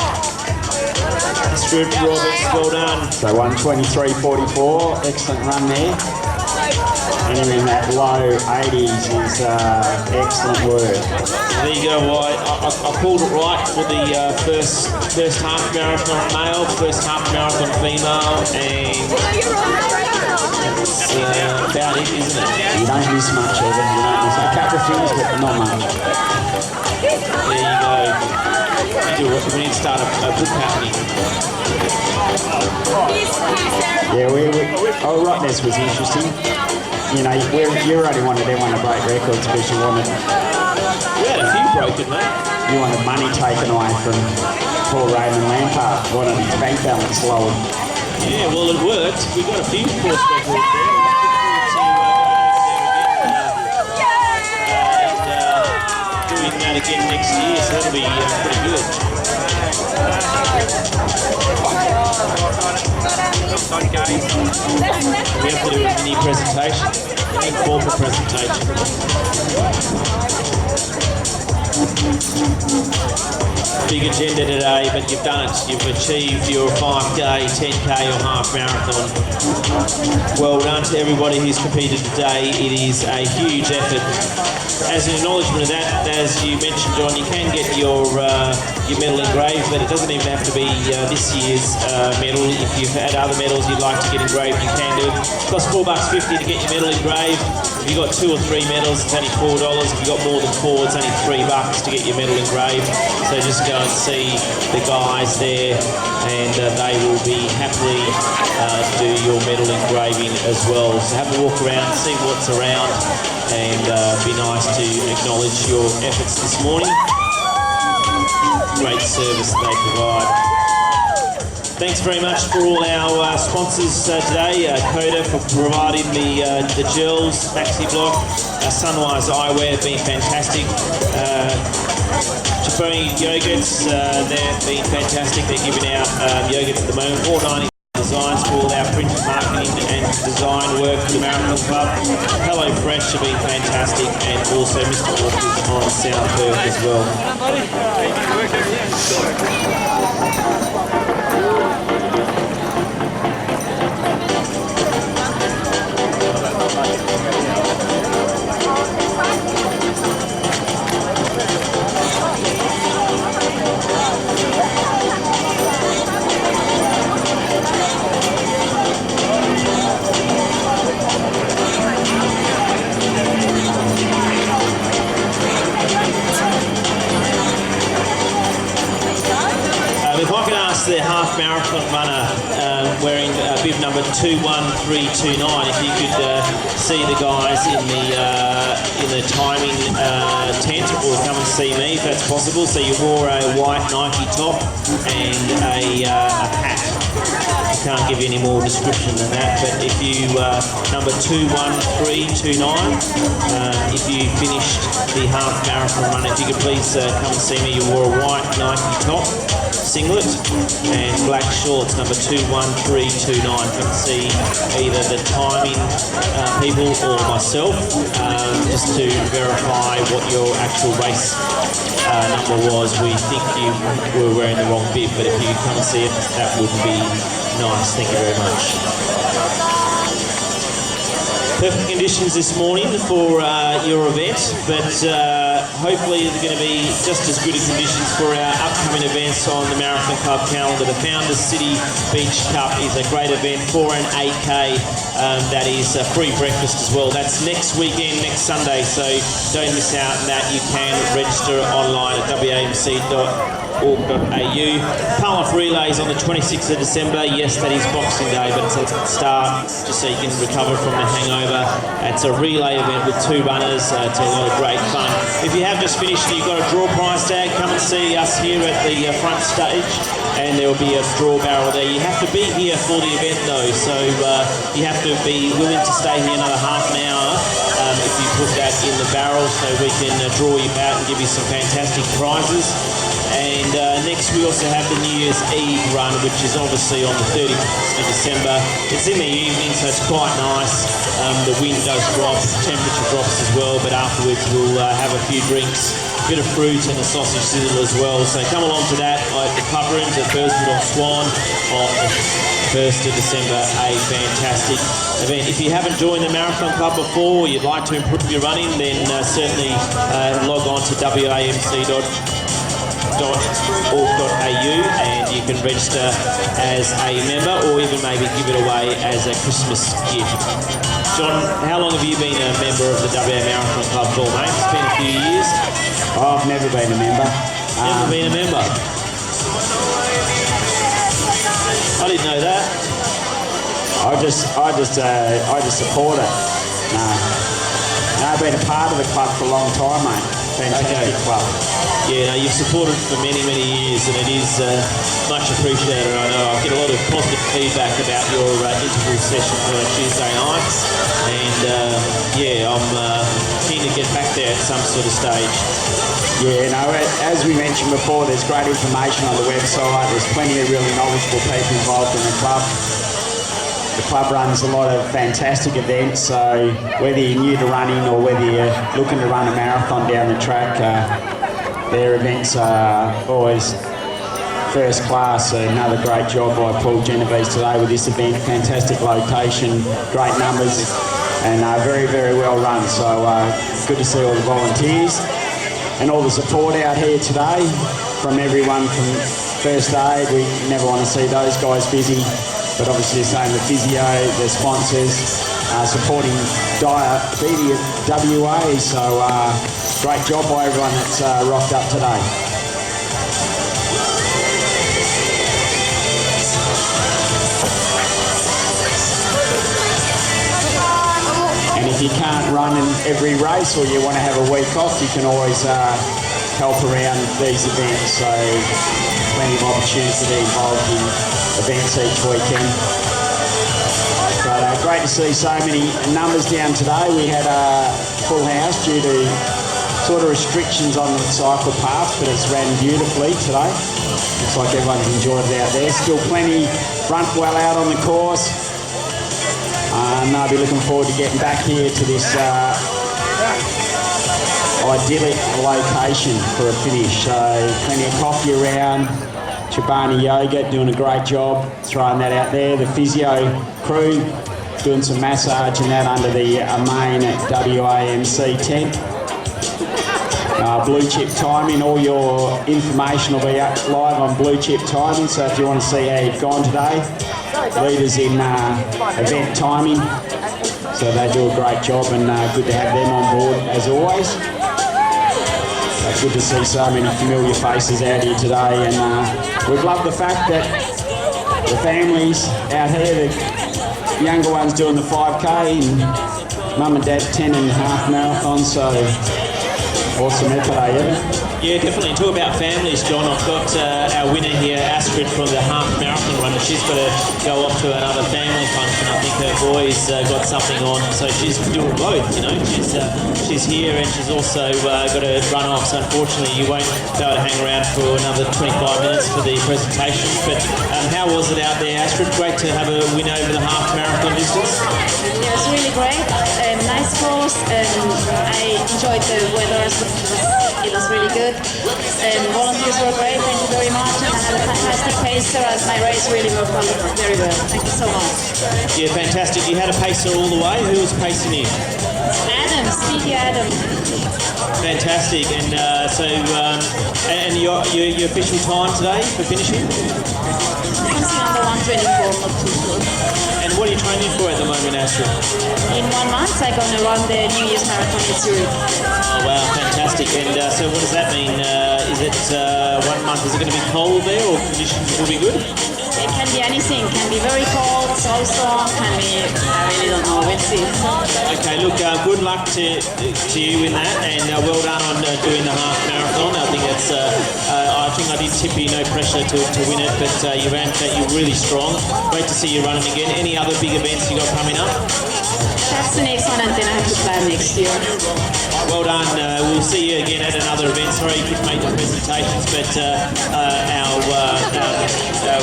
Astrid Roberts, well done. So 1:23.44, excellent run there. Anywhere in that low 80s is excellent work. There you go. Well, I called it right for the first half marathon male, first half marathon female, and that's about it, isn't it? You don't miss much, Evan. You don't miss a couple of things, but not much. There you go. We need to start a book happening. Yeah, rightness was interesting. You know, you already wanted them on to break records because you wanted... We had a few broken, mate. You wanted money taken away from poor Raymond Lampard. Wanted his bank balance lowered. Yeah, well, it worked. We got a few course records there. Doing that again next year, so that'll be pretty good. We have to do a mini presentation, an informal presentation. Big agenda today, but you've done it. You've achieved your 5K, 10K or half marathon. Well done to everybody who's competed today. It is a huge effort. As an acknowledgement of that, as you mentioned, John, you can get your medal engraved, but it doesn't even have to be this year's medal. If you've had other medals you'd like to get engraved, you can do it. It costs $4.50 to get your medal engraved. If you've got 2 or 3 medals, it's only $4. If you've got more than 4, it's only $3 to get your medal engraved. So just go and see the guys there, and they will be happily do your medal engraving as well. So have a walk around, see what's around, and be nice to acknowledge your efforts this morning. Great service they provide. Thanks very much for all our sponsors today. Coda for providing the gels, Maxi Block, Sunwise Eyewear have been fantastic. Chobani Yogurts, they've been fantastic. They're giving out yogurts at the moment, $4.90 a designs for all our print marketing and design work for the Marathon Club. Hello Fresh have been fantastic, and also Mr. Walker's on sound work as well. If I could ask the half marathon runner wearing bib number 21329, if you could see the guys in the timing tent, or come and see me if that's possible. So you wore a white Nike top and a hat. I can't give you any more description than that, but if you number 21329, if you finished the half marathon run, if you could please come and see me. You wore a white Nike top, singlet and black shorts, number 21329. Come see either the timing people or myself, just to verify what your actual race number was. We think you were wearing the wrong bib, but if you could come and see it, that would be nice. Thank you very much. Perfect conditions this morning for your event, but hopefully they're going to be just as good conditions for our upcoming events on the Marathon Club calendar. The Founders City Beach Cup is a great event, 4 and 8K. That is a free breakfast as well. That's next weekend, next Sunday, so don't miss out on that. You can register online at wamc.org.au. Pull-off relays on the 26th of December. Yes, that is Boxing Day, but it's a start just so you can recover from the hangover. It's a relay event with 2 runners. It's a lot of great fun. If you have just finished and you've got a draw prize tag, come and see us here at the front stage, and there will be a draw barrel there. You have to be here for the event though, so you have to be willing to stay here another half an hour if you put that in the barrel, so we can draw you out and give you some fantastic prizes. And next we also have the New Year's Eve run, which is obviously on the 31st of December. It's in the evening, so it's quite nice. The wind does drop, temperature drops as well, but afterwards we'll have a few drinks, a bit of fruit and a sausage sizzle as well. So come along to that at the club rooms at Burswood on Swan on the 1st of December, a fantastic event. If you haven't joined the Marathon Club before, or you'd like to improve your running, then certainly log on to wamc.org.au and you can register as a member, or even maybe give it away as a Christmas gift. John, how long have you been a member of the WA Marathon Club for, mate? It's been a few years. I've never been a member. Never been a member? I didn't know that. I just support it. No, I've been a part of the club for a long time, mate. Fantastic club. Yeah, no, you've supported for many, many years, and it is much appreciated. I know I get a lot of positive feedback about your interval session on Tuesday nights, and yeah, I'm keen to get back there at some sort of stage. Yeah, no, as we mentioned before, there's great information on the website. There's plenty of really knowledgeable people involved in the club. The club runs a lot of fantastic events, so whether you're new to running or whether you're looking to run a marathon down the track, their events are always first class. So another great job by Paul Genovese today with this event. Fantastic location, great numbers, and very, very well run. So good to see all the volunteers and all the support out here today from everyone from first aid. We never want to see those guys busy, but obviously the same with physio, the sponsors, supporting Diabetes WA. So great job by everyone that's rocked up today. And if you can't run in every race, or you want to have a week off, you can always help around these events. So plenty of opportunities to be involved in events each weekend. But great to see so many numbers down today. We had a full house due to sort of restrictions on the cycle path, but it's ran beautifully today. Looks like everyone's enjoyed it out there. Still plenty front well out on the course. And I'll be looking forward to getting back here to this idyllic location for a finish. So plenty of coffee around. Chobani Yoga doing a great job throwing that out there. The physio crew doing some massage and that under the main WAMC tent. Blue Chip Timing, all your information will be up live on Blue Chip Timing, so if you want to see how you've gone today, leaders in event timing, so they do a great job, and good to have them on board as always. Good to see so many familiar faces out here today, and we've loved the fact that the families out here, the younger ones doing the 5K, and mum and dad 10.5 marathons, so awesome effort, Evan. Yeah, definitely. Talk about families, John. I've got our winner here, Astrid, from the half marathon run. She's got to go off to another family function. I think her boys got something on, so she's doing both. You know, she's here and she's also got to run off. So unfortunately, you won't be able to hang around for another 25 minutes for the presentation. But how was it out there, Astrid? Great to have a win over the half marathon distance. It was really great. Nice course. I enjoyed the weather. It was really good. Volunteers were great. Thank you very much. And I had a fantastic pacer as my race really worked on very well. Thank you so much. Yeah, fantastic. You had a pacer all the way. Who was pacing you? Adam, Speedy Adam. Fantastic. And and your official time today for finishing? Something under 124, not too good. And what are you training for at the moment, Astrid? In 1 month, I'm going to run the New Year's Marathon in Zurich. Oh, wow, fantastic. And so what does that mean? Is it 1 month? Is it going to be cold there, or conditions will be good? It can be anything. It can be very cold, so strong, can be, I really don't know, we'll see. Okay, look, good luck to you in that, and well done on doing the half marathon. I think it's, I think I did tip you, no pressure to win it, but you ran that, you're really strong. Great to see you running again. Any other big events you got coming up? That's the next one, and then I have to plan next year. Well done. We'll see you again at another event. Sorry you couldn't make the presentations, but our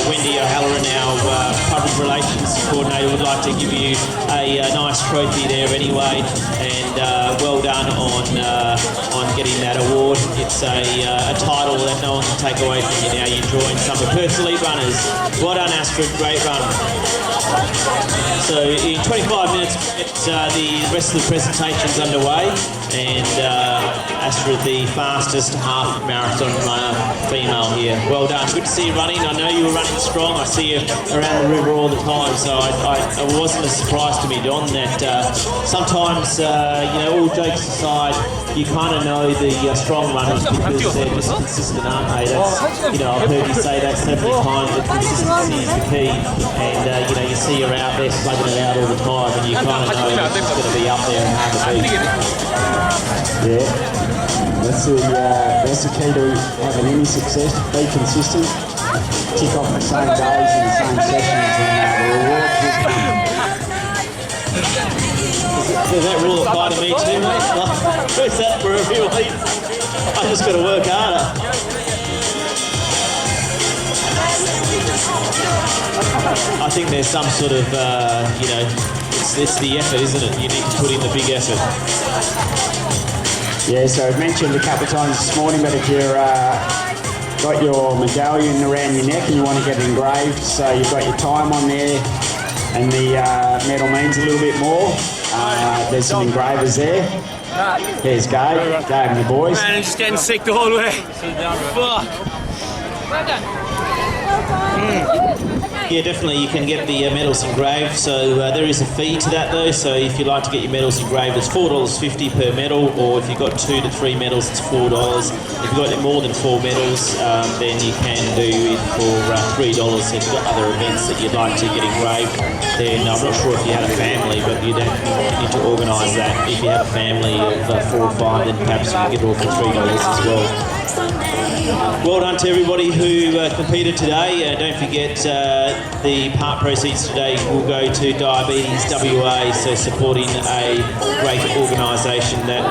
Wendy O'Halloran, our public relations coordinator, would like to give you a nice trophy there anyway. And well done on getting that award. It's a title that no one can take away from you now. You're drawing some of Perth's elite runners. Well done, Astrid. Great run. So in 25 minutes, the rest of the presentation's underway, and Astrid, the fastest half marathon runner female here. Well done. Good to see you running. I know you were running strong. I see you around the river all the time, so it wasn't a surprise to me, Don, that sometimes, all jokes aside, you kind of know the strong runners because they're just consistent, aren't they? That's, I've heard you say that so many times, that consistency is the key, and you see you're out there slugging it out all the time, and you kind of know it's going to be up there and hard to beat. Yeah, that's the key to having any success. Be consistent, tick off the same days and the same sessions, and the rewards will come. Does that rule apply to me too, mate? Where's that for everybody? I just got to work harder. I think there's some sort of, it's the effort, isn't it? You need to put in the big effort. Yeah, so I've mentioned a couple of times this morning, but if you're got your medallion around your neck and you want to get it engraved, so you've got your time on there, and the medal means a little bit more. There's some engravers there. There's Gabe and the boys. Man, I'm just getting sick the whole way. Fuck. Well done. Yeah, definitely you can get the medals engraved, so there is a fee to that though, so if you'd like to get your medals engraved, it's $4.50 per medal, or if you've got 2 to 3 medals, it's $4. If you've got more than 4 medals, then you can do it for $3. So if you've got other events that you'd like to get engraved, then I'm not sure if you had a family, but you need to organise that. If you have a family of 4 or 5, then perhaps you can get it all for $3 as well. Well done to everybody who competed today. Don't forget the part proceeds today will go to Diabetes WA, so supporting a great organisation that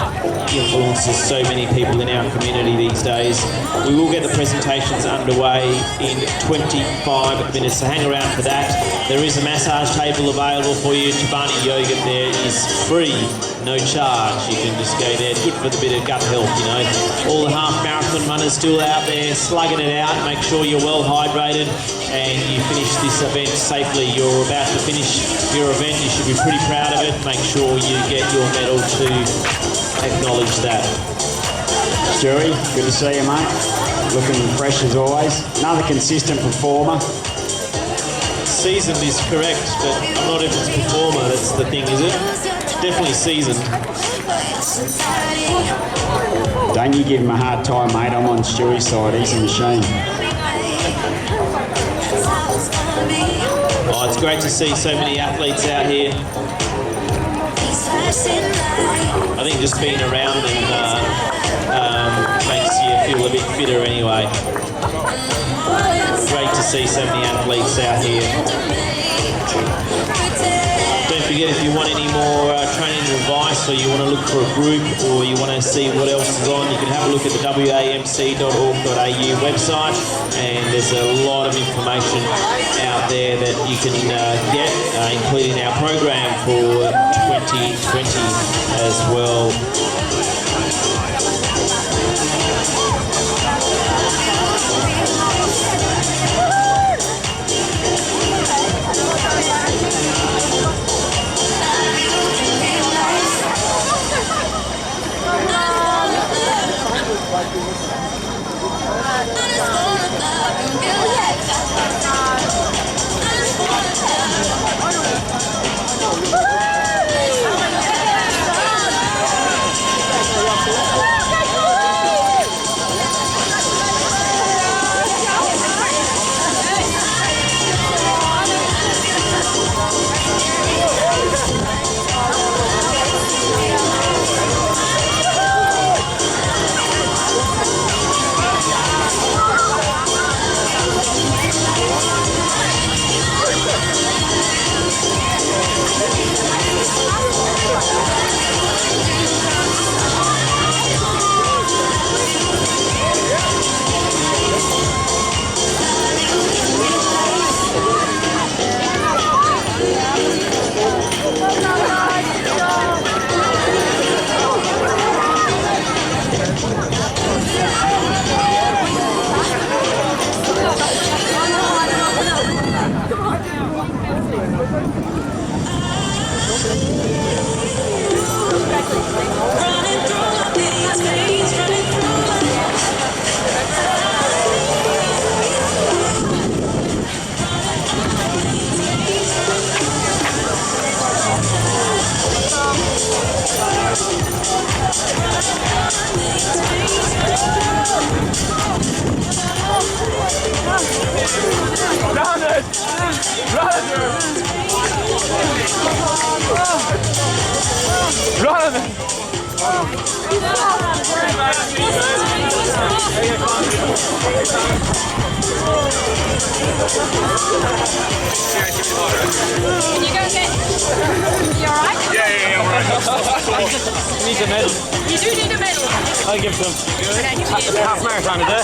influences so many people in our community these days. We will get the presentations underway in 25 minutes, so hang around for that. There is a massage table available for you. Chobani Yoga there is free, no charge. You can just go there. It's good for the bit of gut health, you know. All the half marathon runners still out there slugging it out. Make sure you're well hydrated and you finish this event safely. You're about to finish your event. You should be pretty proud of it. Make sure you get your medal to acknowledge that. Stewie, good to see you, mate. Looking fresh as always. Another consistent performer. Seasoned is correct, but I'm not even a performer. That's the thing, is it? Definitely seasoned. Don't you give him a hard time, mate. I'm on Stewie's side. He's a machine. Oh, it's great to see so many athletes out here. I think just being around them makes you feel a bit fitter anyway. Great to see so many athletes out here. Don't forget, if you want any more training and advice, or you want to look for a group, or you want to see what else is on, you can have a look at the wamc.org.au website, and there's a lot of information out there that you can get, including our program for 2020 as well. Can you go get... You alright? Yeah, alright. You need a medal. You do need a medal. I'll give them. Okay, give me a Half marathon, is it?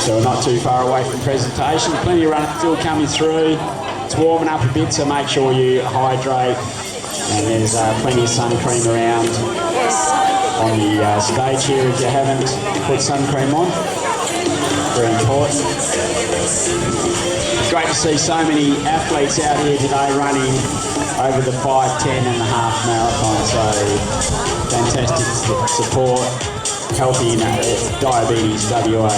So we're not too far away from presentation. Plenty of running still coming through. It's warming up a bit, so make sure you hydrate. And there's plenty of sun cream around on the stage here if you haven't put sun cream on. Very important. Great to see so many athletes out here today running over the 5, 10 and a half marathon. So fantastic support, helping Diabetes WA.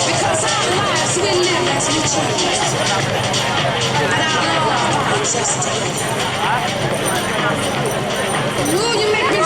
Because our lives we live as we choose, and our love finds us together. Ooh, you make me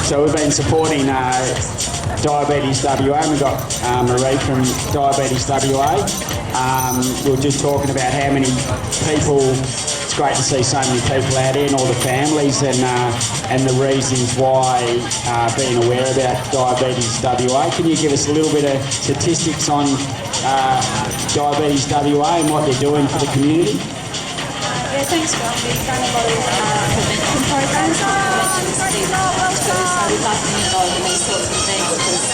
So we've been supporting Diabetes WA, and we've got Marie from Diabetes WA. We were just talking about how many people, it's great to see so many people out here and all the families, and the reasons why being aware about Diabetes WA. Can you give us a little bit of statistics on Diabetes WA and what they're doing for the community? Yeah, thanks, John. We've done a lot of prevention programs for prevention of disease too, so we'd like to be involved in these sorts of things because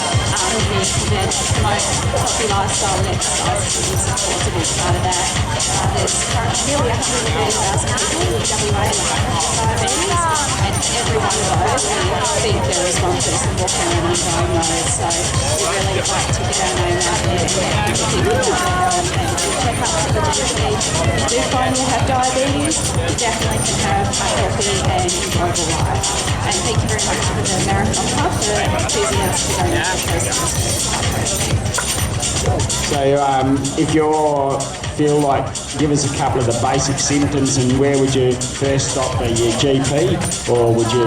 we're there to promote healthy lifestyle and exercise is of course a big part of that. There's currently nearly 130,000 people in WA with diabetes, and every one of those we think they're responsible and walking around undiagnosed, so we really like to get our name out there and let people know and check up for the GP. If you do find you have diabetes, you definitely can have a healthy and enjoyable life. And thank you very much for the Marathon Club for choosing us to go into the process. So if you feel like, give us a couple of the basic symptoms, and where would you first stop at your GP, or would you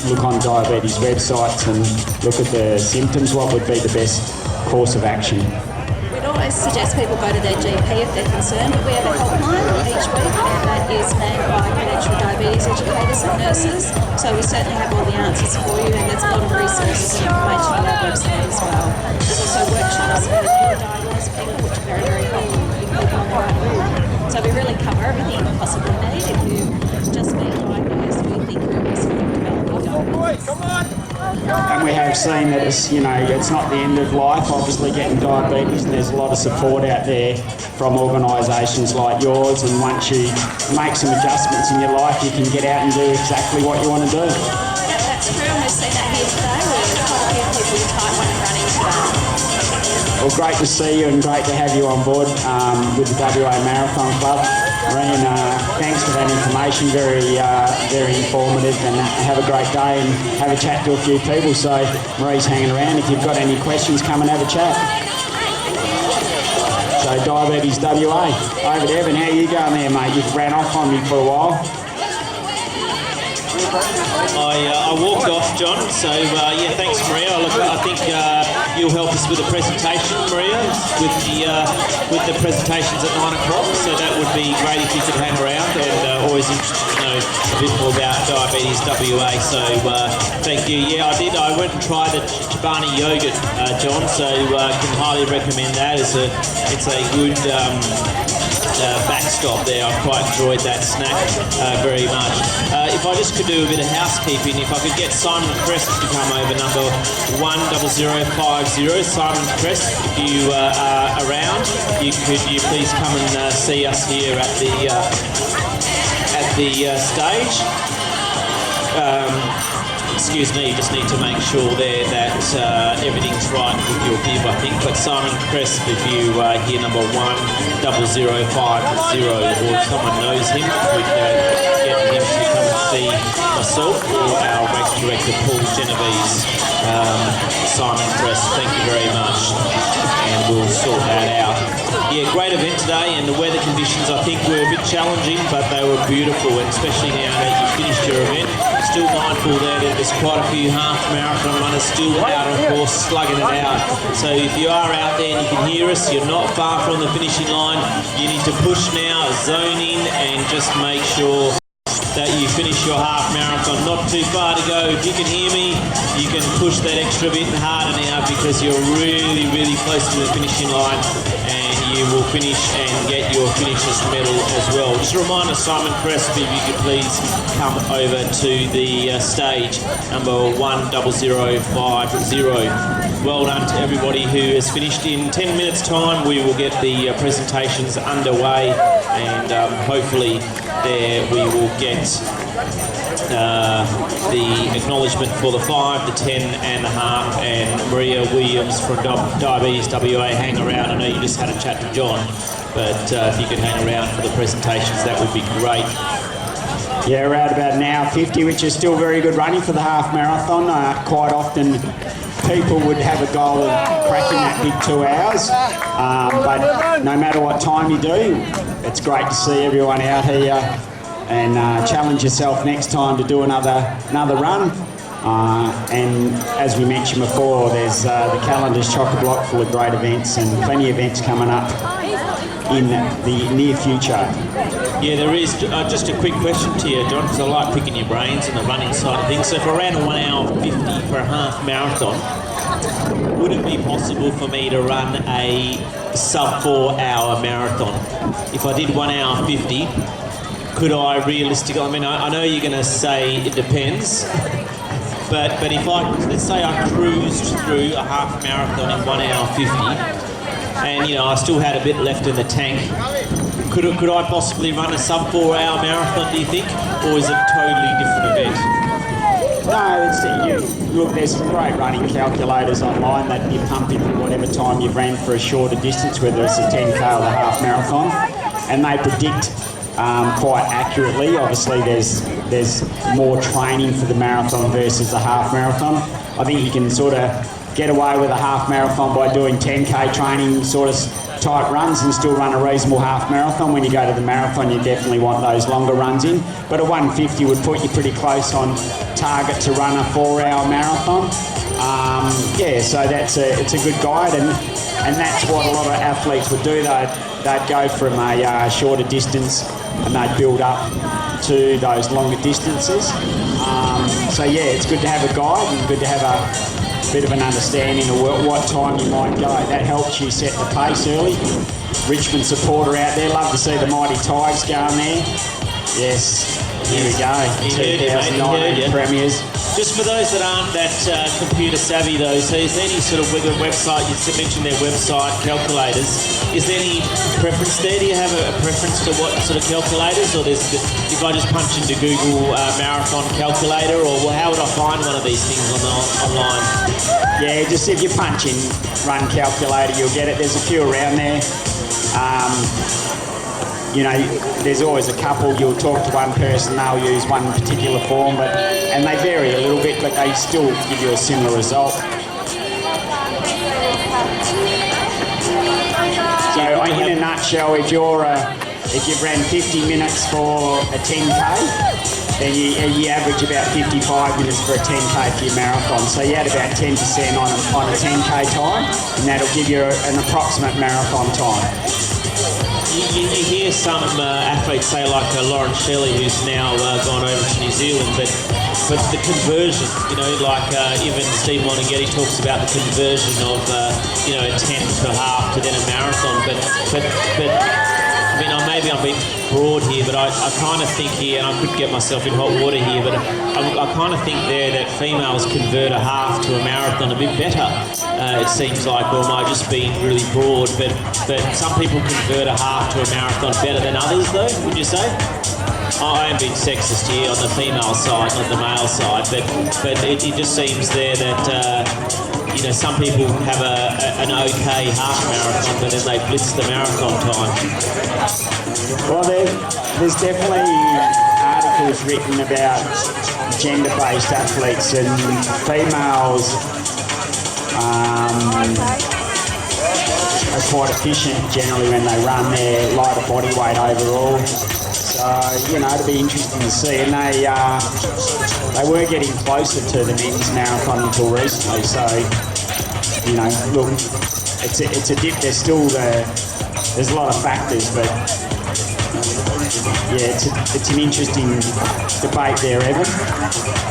look on diabetes websites and look at the symptoms? What would be the best course of action? We'd always suggest people go to their GP if they're concerned, but we have a helpline each week that is manned by credentialed diabetes educators and nurses, so we certainly have all the answers for you, and there's a lot of resources and information on our website as well. There's also workshops for diagnosed people, which are very, very helpful with people on the right route. So we really cover everything you can possibly need if you just been diagnosed or you think you're at risk of developing diabetes. And we have seen that it's, it's not the end of life, obviously, getting diabetes, and there's a lot of support out there from organisations like yours, and once you make some adjustments in your life, you can get out and do exactly what you want to do. That's true, and we've seen that here today. We've quite a few people with type 1 running today. Well, great to see you and great to have you on board with the WA Marathon Club. Marian, thanks for that information, very informative, and have a great day and have a chat to a few people. So Marie's hanging around. If you've got any questions, come and have a chat. So Diabetes WA, over to Evan. How you going there, mate? You've ran off on me for a while. I walked off, John, so yeah, thanks, Maria. Look, I think you'll help us with the presentation, Maria, with the presentations at 9 o'clock, so that would be great if you could hang around, and always interested to know a bit more about Diabetes WA, so thank you. Yeah, I did. I went and tried the Chobani yogurt, John, so can highly recommend that. It's a good backstop there. I quite enjoyed that snack very much. If I just could do a bit of housekeeping, if I could get Simon Crest to come over, number 10050. Simon Crest, if you are around, could you please come and see us here at the stage. Excuse me, just need to make sure there that everything's right with your bib, I think. But Simon Crest, if you hear number 10050, or if someone knows him, could get him to come and see myself or our race director Paul Genovese. Simon Crest, thank you very much, and we'll sort that out. Yeah, great event today, and the weather conditions I think were a bit challenging, but they were beautiful, and especially now that you finished your event. Still mindful there that there's quite a few half marathon runners still out on course slugging it out. So if you are out there and you can hear us, you're not far from the finishing line. You need to push now, zone in, and just make sure that you finish your half marathon. Not too far to go. If you can hear me, you can push that extra bit harder now, because you're really, really close to the finishing line, and you will finish and get your finisher's medal as well. Just a reminder, Simon Crest, if you could please come over to the stage, number 10050. Well done to everybody who has finished. In 10 minutes time we will get the presentations underway, and hopefully there we will get the acknowledgement for the 5, the 10 and the half, and Maria Williams from Diabetes WA, hang around. I know you just had a chat to John, but if you could hang around for the presentations, that would be great. Yeah, around about an hour 50, which is still very good running for the half marathon. Quite often people would have a goal of cracking that big 2 hours, but no matter what time you do, it's great to see everyone out here, and challenge yourself next time to do another run. And as we mentioned before, there's the calendar's chock-a-block full of great events, and plenty of events coming up in the near future. Yeah, there is. Just a quick question to you, John, because I like picking your brains on the running side of things. So if I ran a 1 hour 50 for a half marathon, would it be possible for me to run a sub 4 hour marathon? If I did 1 hour 50, could I realistically, I mean, I know you're going to say it depends, but if let's say I cruised through a half marathon in 1 hour 50, and I still had a bit left in the tank, could I possibly run a sub 4 hour marathon, do you think, or is it a totally different event? No, look, there's some great running calculators online that you pump into whatever time you've ran for a shorter distance, whether it's a 10k or the half marathon, and they predict quite accurately. Obviously, there's more training for the marathon versus the half marathon. I think you can sort of get away with a half marathon by doing 10k training sort of type runs and still run a reasonable half marathon. When you go to the marathon, you definitely want those longer runs in, but a 150 would put you pretty close on target to run a 4 hour marathon. Yeah, so it's a good guide, and that's what a lot of athletes would do. They'd go from a shorter distance and they'd build up to those longer distances. So yeah, it's good to have a guide and good to have a bit of an understanding of what time you might go. That helps you set the pace early. Richmond supporter out there, love to see the mighty Tigers going there. Yes, here we go. He heard you, mate. He heard you. 2019 premiers. Just for those that aren't that computer savvy though, so is there any sort of website, you mentioned their website, calculators, is there any preference there? Do you have a preference to what sort of calculators, or if I just punch into Google marathon calculator, or how would I find one of these things online? Yeah, just if you punch in run calculator, you'll get it. There's a few around there. You know, there's always a couple. You'll talk to one person, they'll use one particular form, and they vary a little bit, but they still give you a similar result. So in a nutshell, if you've ran 50 minutes for a 10K, then you average about 55 minutes for a 10K for your marathon. So you add about 10% on a 10K time, and that'll give you an approximate marathon time. You hear some athletes say, like Lauren Shelley, who's now gone over to New Zealand, but the conversion, you know, like even Steve Monaghetti talks about the conversion of, you know, a 10 to half to then a marathon, but I mean, maybe I'm being broad here, but I kind of think here, and I could get myself in hot water here, but I kind of think there that females convert a half to a marathon a bit better. It seems like, or am I just being really broad? But some people convert a half to a marathon better than others, though, would you say? I am being sexist here on the female side, not the male side, but it just seems there that you know, some people have an okay half marathon, but then they blitz the marathon time. Well, there's definitely articles written about gender-based athletes, and females are quite efficient generally when they run. Their lighter body weight overall. So, you know, it'll be interesting to see. And they were getting closer to the men's marathon until recently. So, you know, look, it's a dip. There's still there's a lot of factors, but yeah, it's an interesting debate there, Evan.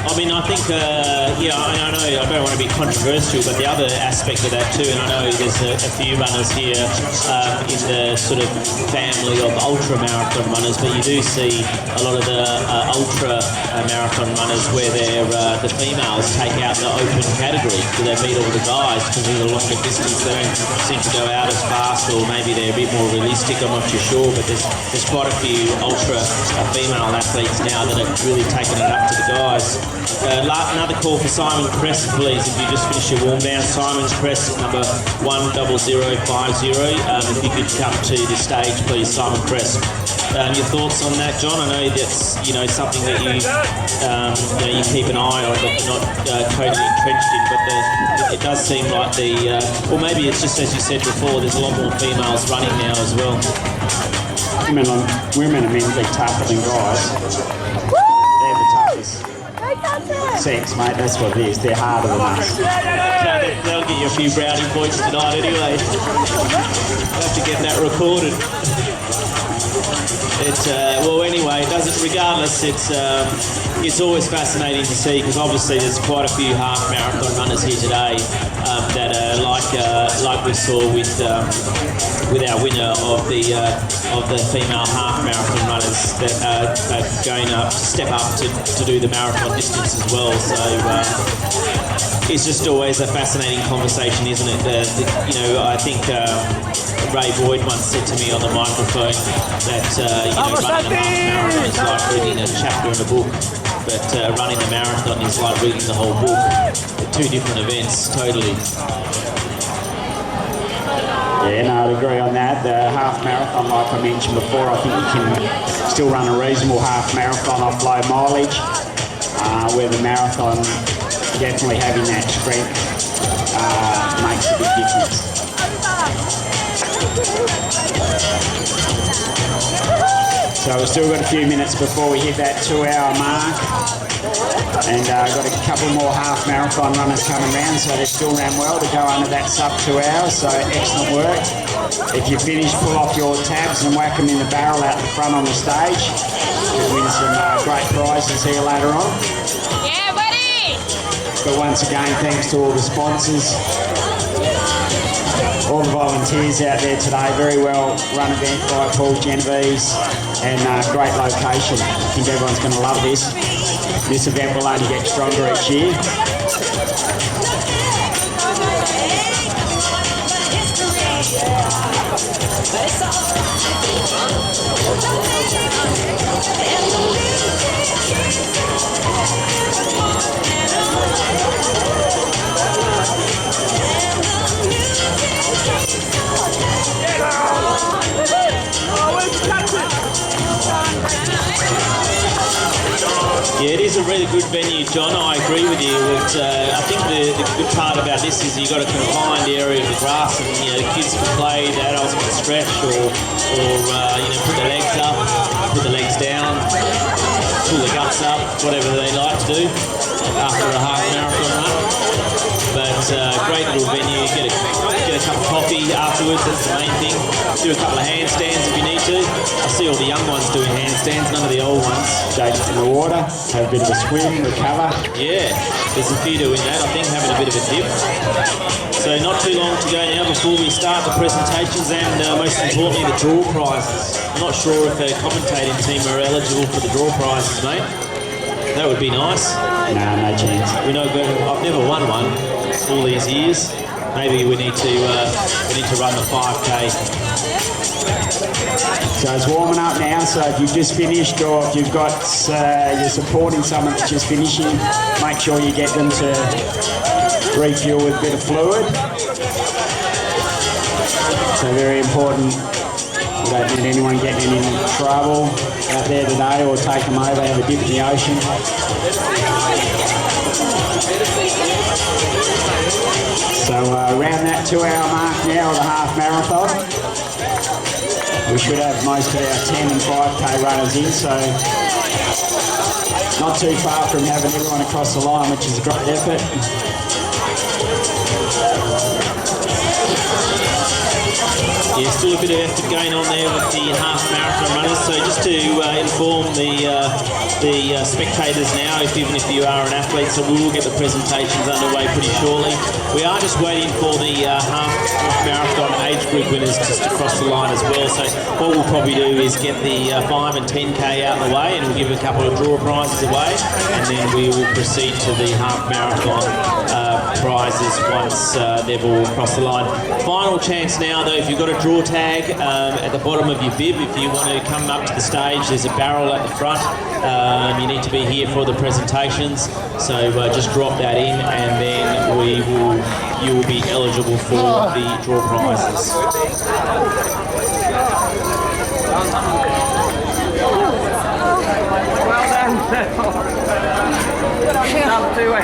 I mean, I think, yeah, I know I don't want to be controversial, but the other aspect of that too, and I know there's a few runners here in the sort of family of ultra marathon runners, but you do see a lot of the ultra marathon runners where the females take out the open category, so they beat all the guys because of the longer distance. They don't seem to go out as fast, or maybe they're a bit more realistic. I'm not too sure, but there's quite a few ultra female athletes now that are really taking it up to the guys. Another call for Simon Crest, please. If you just finish your warm down, Simon's Crest number 10050. If you could come to the stage, please, Simon Crest. Your thoughts on that, John? I know that's something that you keep an eye on, but you're not totally entrenched in. But it does seem like or maybe it's just as you said before. There's a lot more females running now as well. Women are meant to be tougher than guys. They're the toughest. Sex, mate, that's what it is. They're harder than us. They'll get you a few brownie points tonight anyway. We'll have to get that recorded. Well, anyway, regardless, it's always fascinating to see, because obviously there's quite a few half marathon runners here today that are like we saw with our winner of the female half marathon runners that are going up, step up to do the marathon distance as well. So it's just always a fascinating conversation, isn't it? I think Ray Boyd once said to me on the microphone that running a half marathon is like reading a chapter in a book, but running a marathon is like reading the whole book. They're two different events, totally. Yeah, no, I'd agree on that. The half marathon, like I mentioned before, I think you can still run a reasonable half marathon off low mileage, where the marathon, definitely having that strength makes a big difference. So we've still got a few minutes before we hit that 2-hour mark. And got a couple more half marathon runners coming round, so they still ran well to go under that sub 2 hours, so excellent work. If you finish, pull off your tabs and whack them in the barrel out the front on the stage. You'll win some great prizes here later on. Yeah, buddy! But once again, thanks to all the sponsors, all the volunteers out there today. Very well run event by Paul Genovese, and great location. I think everyone's going to love this. This event will only get stronger each year. Yeah, it is a really good venue, John. I agree with you. I think the good part about this is you've got a confined area of the grass, and the kids can play, the adults can stretch, or put their legs up, put the legs down, pull the guts up, whatever they like to do after a half marathon run. But great little venue. Get a cup of coffee afterwards. That's the main thing. Do a couple of handstands if you need to. I see all the young ones doing handstands, none of the old ones. Jump in the water, have a bit of a swim, recover. Yeah, there's a few doing that. I think having a bit of a dip. So not too long to go now before we start the presentations and most importantly the draw prizes. I'm not sure if the commentating team are eligible for the draw prizes, mate. That would be nice. No chance. We know I've never won one all these years. Maybe we need to run the 5K. So it's warming up now, so if you've just finished or if you've got, you're supporting someone that's just finishing, make sure you get them to refuel with a bit of fluid. So very important. You don't need anyone getting in trouble out there today, or take them over, have a dip in the ocean. So around that 2-hour mark now of the half marathon, we should have most of our 10 and 5K runners in, so not too far from having everyone across the line, which is a great effort. Yeah, still a bit of effort going on there with the half marathon runners. So just to inform the spectators now, even if you are an athlete, so we will get the presentations underway pretty shortly. We are just waiting for the half marathon age group winners just to cross the line as well. So what we'll probably do is get the 5 and 10K out of the way, and we'll give a couple of draw prizes away, and then we will proceed to the half marathon prizes once they've all crossed the line. Final chance now though, if you've got a draw tag at the bottom of your bib, if you want to come up to the stage, there's a barrel at the front. You need to be here for the presentations, so just drop that in, and then you will be eligible for the draw prizes. Not too well.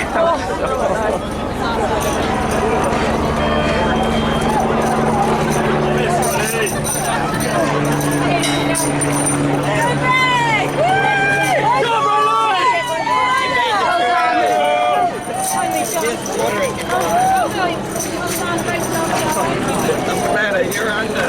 You're under.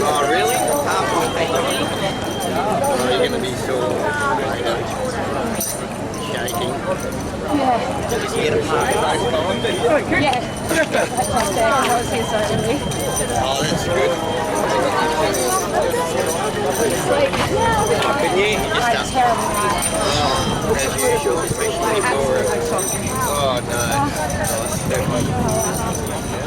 Oh, really? Are you going to be so shaking? Yeah. Just get a party back on. Yeah. I was here so early. Oh, that's good. Can you? I had a terrible night. Oh, as usual, especially for... Oh, no.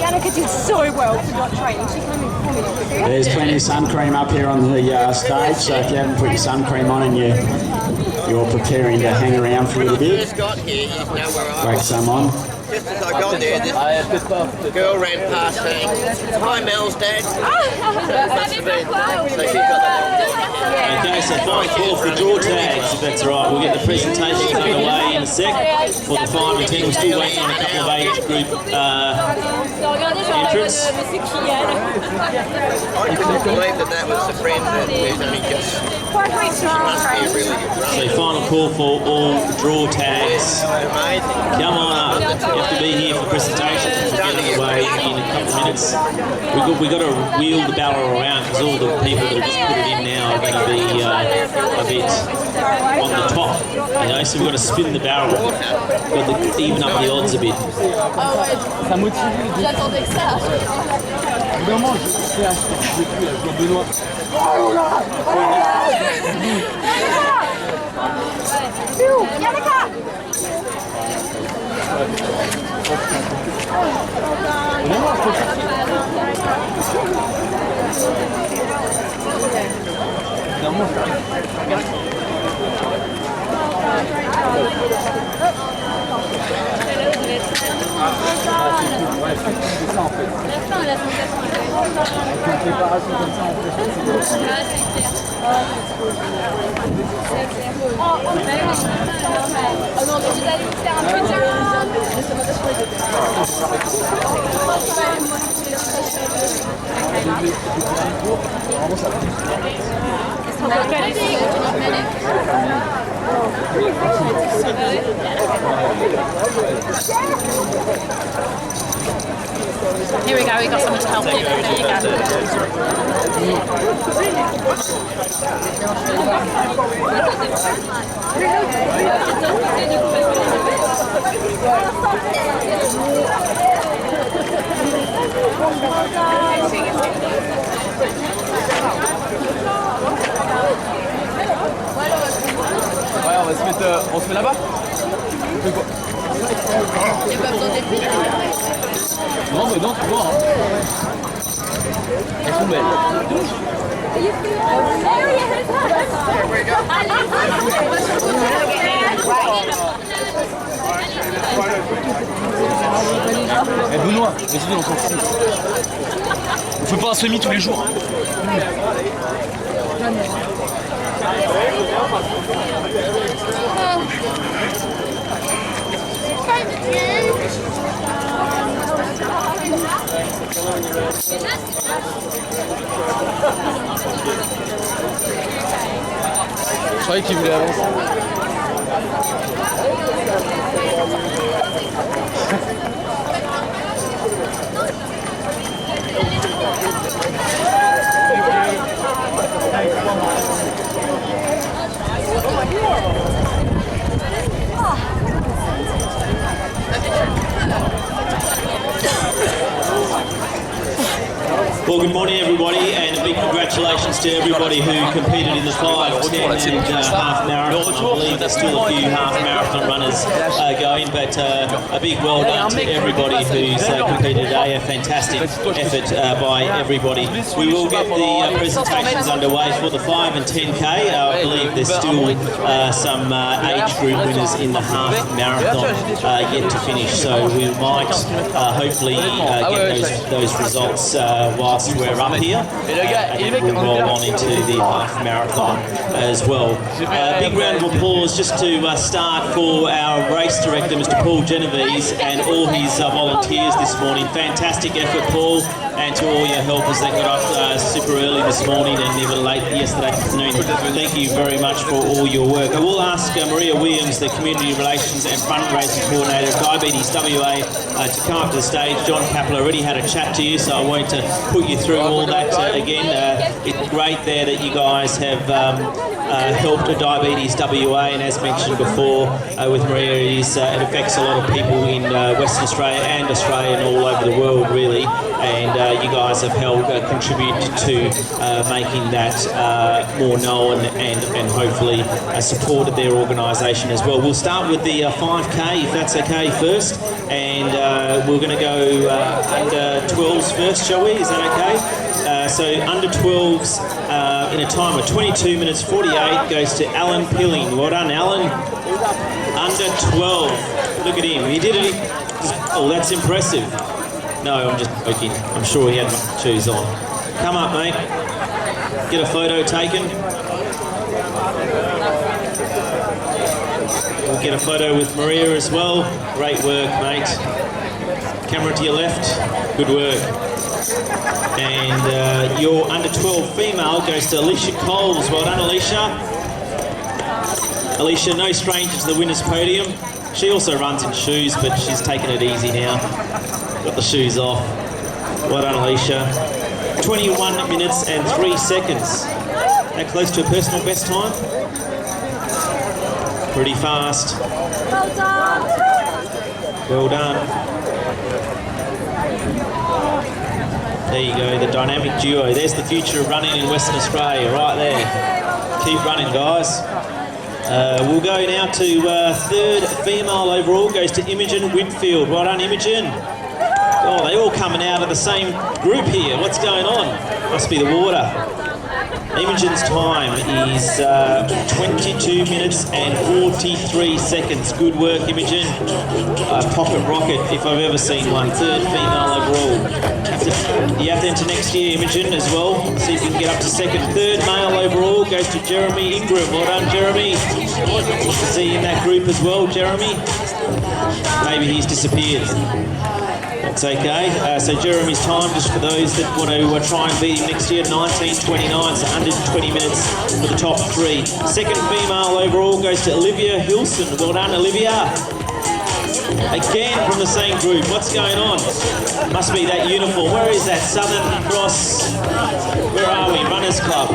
Yannicka did so well for not training. She came in for me. There's plenty of sun cream up here on the stage, so if you haven't put your sun cream on and you're preparing to hang around for a little bit, Got here, he's nowhere whack some on. Just as I got there, this girl ran past saying, "Hi, Mel's dad." So she's got Okay, so final call for draw tags, if that's all right. We'll get the presentations underway in a sec. For the 5 and 10, we're still waiting on a couple of age group entrants. I couldn't believe that was the friend that was only just. Must be a really good run. So final call for all draw tags. Amazing. Come on up. You have to be here for presentations. We're getting away in a couple of minutes. We've got to wheel the barrel around because all the people that have just put it in now are going to be a bit on the top. You know, so we've got to spin the barrel. Got to even up the odds a bit. J'attendais que ça. Vraiment, je fais un sport, je vais plus, avec Benoît. Here we go, we got someone to help you. There you go. Ouais, on se met là-bas. J'ai pas besoin d'être vite. Non, mais non, tu vois. Hein. Elles sont belles. Eh Benoît, vas-y, on s'en fout. On fait pas un semi tous les jours. Je croyais qu'il voulait avancer. Well, good morning, everybody, and a big congratulations to everybody who competed in the 5, 10 and half marathon. I believe there's still a few half marathon runners going, but a big well done to everybody who's competed today. A fantastic effort by everybody. We will get the presentations underway for the 5 and 10K. I believe there's still some age group winners in the half marathon yet to finish, so we might hopefully get those results whilst we're up here, and then we'll roll on into the half marathon as well. Big round of applause just to start for our race director, Mr. Paul Genovese, and all his volunteers this morning. Fantastic effort, Paul, and to all your helpers that got up super early this morning and even late yesterday afternoon. Thank you very much for all your work. I will ask Maria Williams, the Community Relations and Fundraising Coordinator of Diabetes WA, to come up to the stage. John Capel already had a chat to you, so I won't put you through all that again. It's great there that you guys have helped Diabetes WA, and as mentioned before with Maria, it affects a lot of people in Western Australia and Australia and all over the world really, and you guys have helped contribute to making that more known and hopefully supported their organisation as well. We'll start with the 5K, if that's okay, first, and we're going to go under 12s first, shall we? Is that okay? So under 12s in a time of 22 minutes 48 goes to Alan Pilling. Well done, Alan. Under 12. Look at him. He did it. Oh, that's impressive. No, I'm just joking. I'm sure he had shoes on. Come up, mate. Get a photo taken. We'll get a photo with Maria as well. Great work, mate. Camera to your left. Good work. And your under 12 female goes to Alicia Coles. Well done, Alicia. Alicia, no stranger to the winner's podium. She also runs in shoes, but she's taking it easy now. Got the shoes off. Well done, Alicia. 21 minutes and 3 seconds. That close to a personal best time? Pretty fast. Well done. Well done. There you go, the dynamic duo. There's the future of running in Western Australia, right there. Keep running, guys. We'll go now to third female overall, goes to Imogen Whitfield. Well done, Imogen. Oh, they're all coming out of the same group here. What's going on? Must be the water. Imogen's time is 22 minutes and 43 seconds. Good work, Imogen. Pocket rocket, if I've ever seen one. Third female overall. You have to enter next year, Imogen, as well. See if you can get up to second. Third male overall goes to Jeremy Ingram. Well done, Jeremy. See you in that group as well, Jeremy. Maybe he's disappeared. That's okay. So Jeremy's time, just for those that want to try and beat him next year, 19:29, so under 20 minutes for the top three. Second female overall goes to Olivia Hilson. Well done, Olivia. Again from the same group. What's going on? Must be that uniform. Where is that? Southern Cross. Where are we? Runners Club.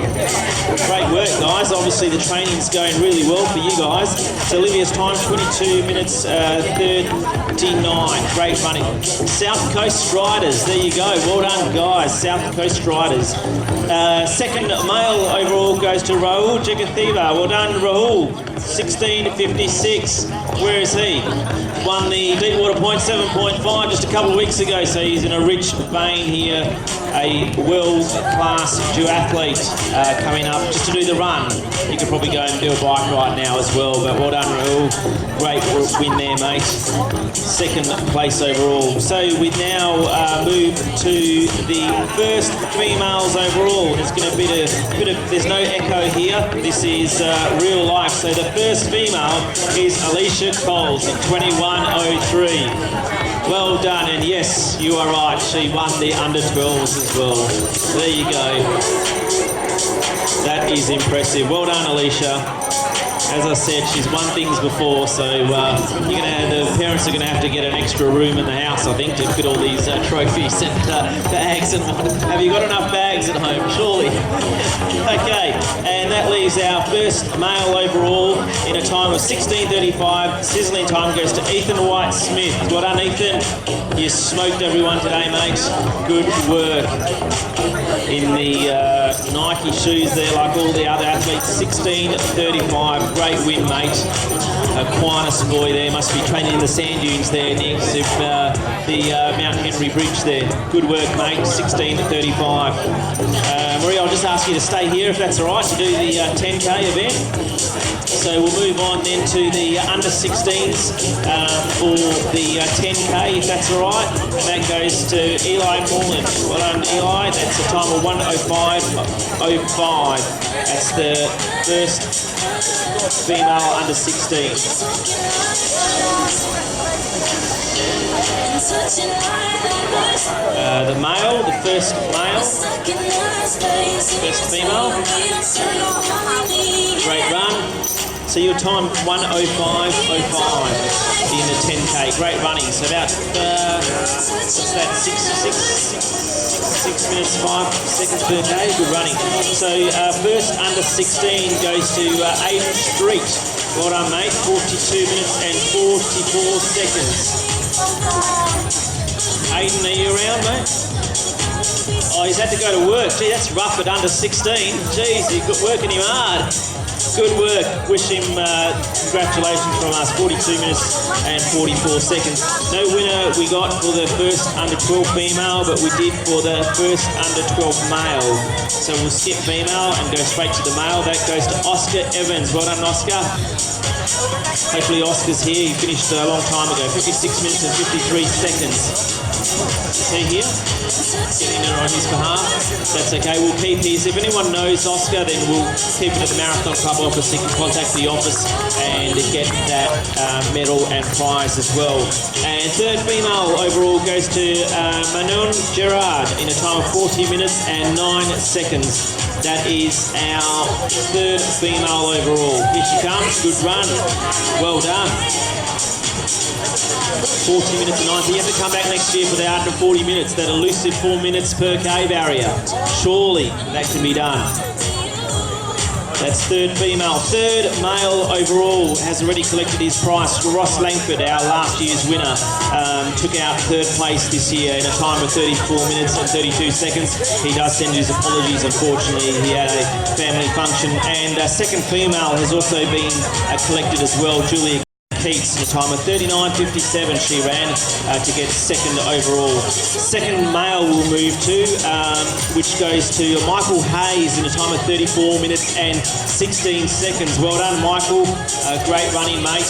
Great work, guys. Obviously the training's going really well for you guys. So Olivia's time, 22 minutes 39. Great running. South Coast Riders. There you go. Well done, guys. South Coast Riders. Second male overall goes to Rahul Jagathiva. Well done, Rahul. 16:56. Where is he? Won the Deepwater Point 7.5 just a couple of weeks ago, so he's in a rich vein here. A world-class duathlete coming up just to do the run. You could probably go and do a bike right now as well, but well done, Rahul. Great win there, mate. Second place overall. So we now move to the first females overall. There's going to be a bit of, there's no echo here. This is real life. So the first female is Alicia Coles in 21:03. Well done, and yes, you are right, she won the under 12s as well. There you go. That is impressive. Well done, Alicia. As I said, she's won things before, so the parents are going to have to get an extra room in the house, I think, to fit all these trophies and bags. And have you got enough bags at home? Surely. Okay, and that leaves our first male overall in a time of 16:35. Sizzling time goes to Ethan White-Smith. Well done, Ethan. You smoked everyone today, mate. Good work. In the Nike shoes there, like all the other athletes. 16:35. Great win, mate. Aquinas boy there must be training in the sand dunes there next to the Mount Henry Bridge there. Good work, mate. 16:35. Maria, I'll just ask you to stay here if that's all right to do the 10K event. So we'll move on then to the under 16s for the 10K, if that's all right. And that goes to Eli Moreland. Well done, Eli. That's a time of 1:05.05. That's the first female under 16. The male, the first male, first female. Great run. So your time 1:05.05 in the 10K. Great running. So about what's that? 6 minutes 5 seconds per K. Good running. So first under 16 goes to Aiden Street. Well done, mate. 42 minutes and 44 seconds. Aiden, are you around, mate? Oh, he's had to go to work. Gee, that's rough at under 16. Jeez, you're working him hard. Good work. Wish him congratulations from us. 42 minutes and 44 seconds. No winner we got for the first under 12 female, but we did for the first under 12 male. So we'll skip female and go straight to the male. That goes to Oscar Evans. Well done, Oscar. Hopefully Oscar's here. He finished a long time ago. 56 minutes and 53 seconds. See here? Getting there on his behalf. That's okay. We'll keep his. If anyone knows Oscar, then we'll keep it at the Marathon Club office. You can contact the office and get that medal and prize as well. And third female overall goes to Manon Gerard in a time of 40 minutes and 9 seconds. That is our third female overall. Here she comes. Good run. Well done. 40 minutes and 90. You have to come back next year for the under 40 minutes, that elusive 4 minutes per K barrier. Surely that can be done. That's third female. Third male overall has already collected his prize. Ross Langford, our last year's winner, took out third place this year in a time of 34 minutes and 32 seconds. He does send his apologies. Unfortunately, he had a family function. And second female has also been collected as well. Julia Keats, in a time of 39.57 she ran to get second overall. Second male will move to, which goes to Michael Hayes in a time of 34 minutes and 16 seconds. Well done, Michael. Great running, mate.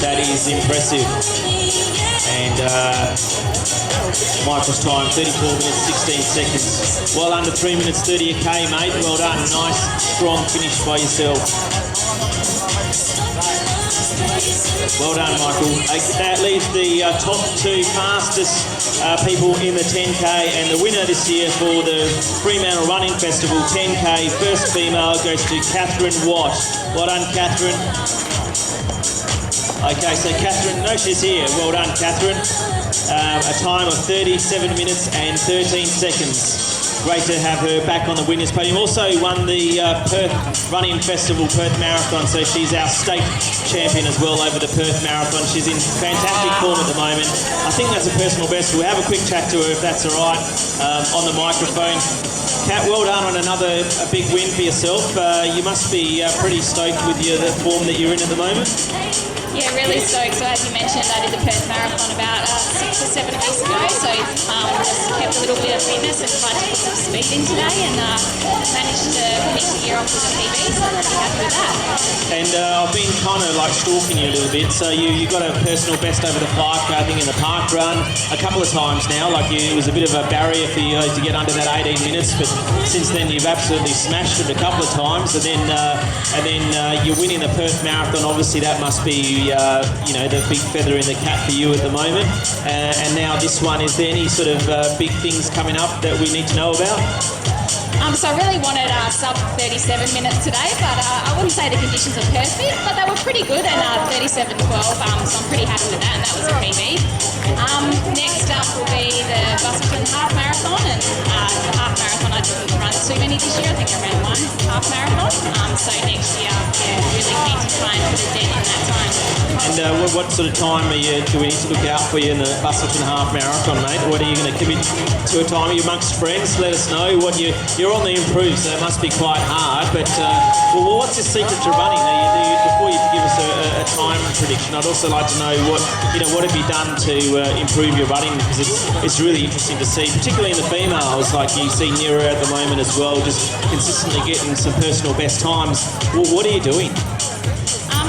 That is impressive. And Michael's time, 34 minutes, 16 seconds. Well under 3 minutes 30 a K, mate. Well done. Nice, strong finish by yourself. Well done, Michael. That leaves the top two fastest people in the 10K, and the winner this year for the Fremantle Running Festival 10K, first female, goes to Catherine Watt. Well done, Catherine. Okay, so Catherine, no, she's here. Well done, Catherine. A time of 37 minutes and 13 seconds. Great to have her back on the winners' podium. Also won the Perth Running Festival, Perth Marathon, so she's our state champion as well over the Perth Marathon. She's in fantastic form at the moment. I think that's a personal best. We'll have a quick chat to her if that's all right on the microphone. Kat, well done on another big win for yourself. You must be pretty stoked with the form that you're in at the moment. Yeah, really stoked. So as you mentioned, I did the Perth Marathon about 6 or 7 weeks ago, so just kept a little bit of fitness and tried to put some speed in today, and managed to finish the year off with a PB, so I'm pretty happy with that. And I've been kind of like stalking you a little bit, so you got a personal best over the 5K, I think, in the park run a couple of times now. Like it was a bit of a barrier for you to get under that 18 minutes, but since then you've absolutely smashed it a couple of times, and then you're winning the Perth Marathon. Obviously that must be the big feather in the cap for you at the moment. And now this one, is there any sort of big things coming up that we need to know about? So I really wanted sub 37 minutes today, but I wouldn't say the conditions are perfect, but they were pretty good, and 37.12, so I'm pretty happy with that, and that was a PB. Next up will be the Busselton Half Marathon, and the Half Marathon I didn't run too many this year. I think I ran one half marathon, so next year, really keen to try and put a dent in that time. And what sort of time do we need to look out for you in the Busselton Half Marathon, mate? What are you going to commit to a time? Are you amongst friends? Let us know. What you're on the improve, so it must be quite hard. But what's the secret to running? Before you give us a time prediction, I'd also like to know what have you done to improve your running, because it's really interesting to see, particularly in the females. Like you see Nira at the moment as well, just consistently getting some personal best times. What are you doing?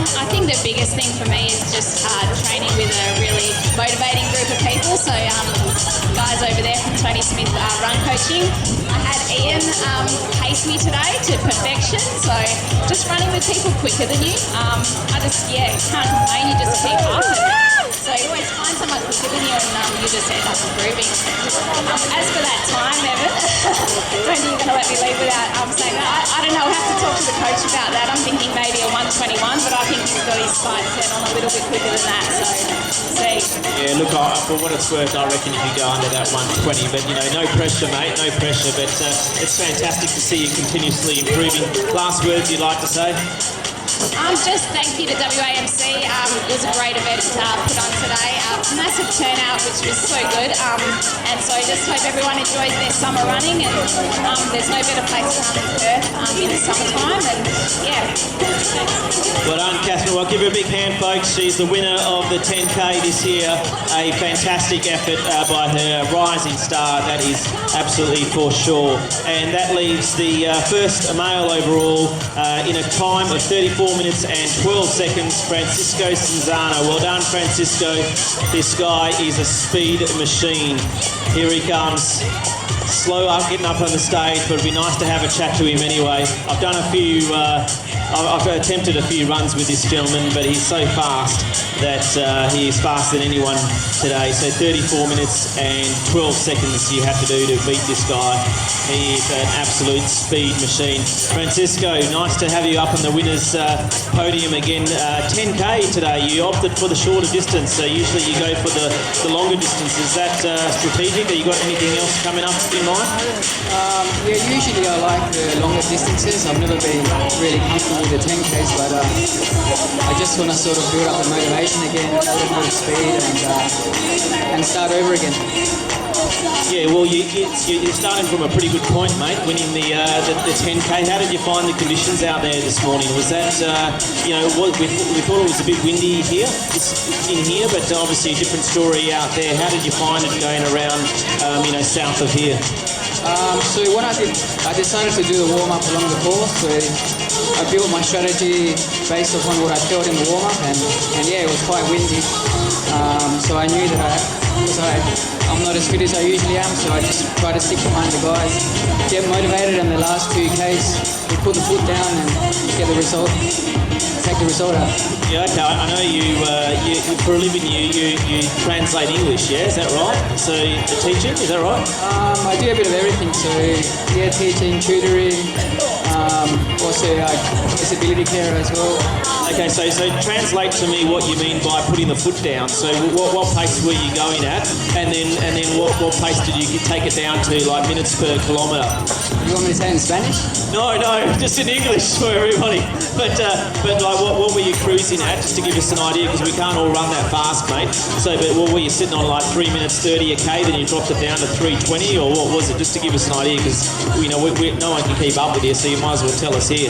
I think the biggest thing for me is just training with a really motivating group of people. So guys over there from Tony Smith Run Coaching. I had Ian pace me today to perfection. So just running with people quicker than you. I just, can't complain. You just keep up. So you always find someone quicker than you, and you just end up improving. As for that time, Evan, don't think you're going to let me leave without saying that. I don't know. I'll have to talk to the coach about that. I'm thinking maybe a 1:21, but I think he's got his sights set on a little bit quicker than that. So, see. Yeah, look, for what it's worth, I reckon if you go under that 1:20, but no pressure, mate, no pressure. But it's fantastic to see you continuously improving. Last words you'd like to say? Just thank you to WAMC. It was a great event put on today. Massive turnout, which was so good. And so I just hope everyone enjoys their summer running. And there's no better place to run than Perth in the summertime. And yeah, thanks. Well done, Catherine. Well, give her a big hand, folks. She's the winner of the 10K this year. A fantastic effort by her rising star, that is absolutely for sure. And that leaves the first male overall in a time of 34 minutes and 12 seconds, Francisco Cinzano. Well done, Francisco. This guy is a speed machine. Here he comes. Slow up getting up on the stage, but it'd be nice to have a chat to him anyway. I've done a few, I've attempted a few runs with this gentleman, but he's so fast that he is faster than anyone today. So 34 minutes and 12 seconds you have to do to beat this guy. He is an absolute speed machine. Francisco, nice to have you up on the winners' podium again. 10K today. You opted for the shorter distance. So usually you go for the longer distance. Is that strategic? Have you got anything else coming up in mind? Yeah, usually I like the longer distances. I've never been really comfortable with the 10Ks, but I just want to sort of build up the motivation again, a little bit of speed, and start over again. Yeah, well, you're starting from a pretty good point, mate, winning the 10K. How did you find the conditions out there this morning? Was that, we thought it was a bit windy here, in here, but obviously a different story out there. How did you find it going around, south of here? So what I decided to do the warm-up along the course. So I built my strategy based upon what I felt in the warm-up, and yeah, it was quite windy. So I knew that I'm not as fit as I usually am, so I just try to stick behind the guys, get motivated, and the last 2Ks, we put the foot down and get the result, take the result out. Yeah, okay. I know you for a living you translate English, yeah? Is that right? So teaching, is that right? I do a bit of everything. So yeah, teaching, tutoring, also disability care as well. Okay, so translate to me what you mean by putting the foot down. So what pace were you going at, and then what pace did you take it down to, like minutes per kilometre? You want me to say it in Spanish? No, just in English for everybody. But like what were you cruising at, just to give us an idea, because we can't all run that fast, mate. So, but what were you sitting on, like 3 minutes 30 a k, then you dropped it down to 3:20, or what was it? Just to give us an idea, because no one can keep up with you, so you might as well tell us here.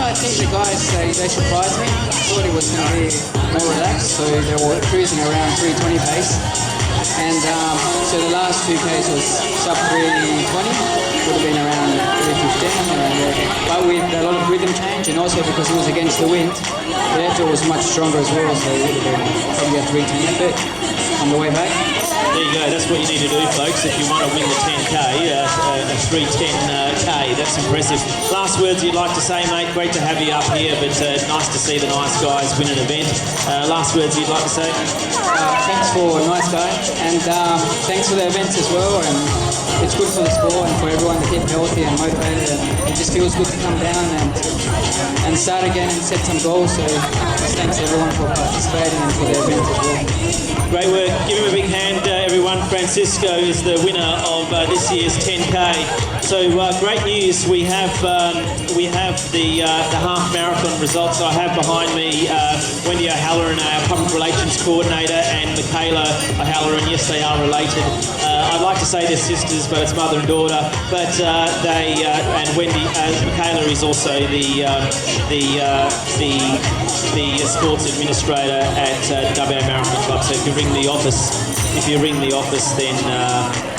I think the guys they surprised me. I thought it was going to be more relaxed, so they were cruising around 3:20 pace. And so the last 2Ks was sub 3:20, would have been around 3:15, around there. But with a lot of rhythm change, and also because it was against the wind, the effort was much stronger as well, so it would have been probably a 3:10 effort on the way back. There you go, that's what you need to do, folks, if you want to win the 10K, a 3:10K, that's impressive. Last words you'd like to say, mate? Great to have you up here, but nice to see the nice guys win an event. Last words you'd like to say? Thanks for a nice guy, and thanks for the events as well, and it's good for the sport and for everyone to keep healthy and motivated, and it just feels good to come down and start again and set some goals, so just thanks everyone for participating and for the event as well. Great work. Give him a big hand, everyone. Francisco is the winner of this year's 10K. So great news. We have the half marathon results. I have behind me Wendy O'Halloran, our public relations coordinator, and Michaela O'Halloran. Yes, they are related. I'd like to say they're sisters, but it's mother and daughter. But and Wendy, Michaela is also the sports administrator at WA Marathon Club. So if you ring the office, then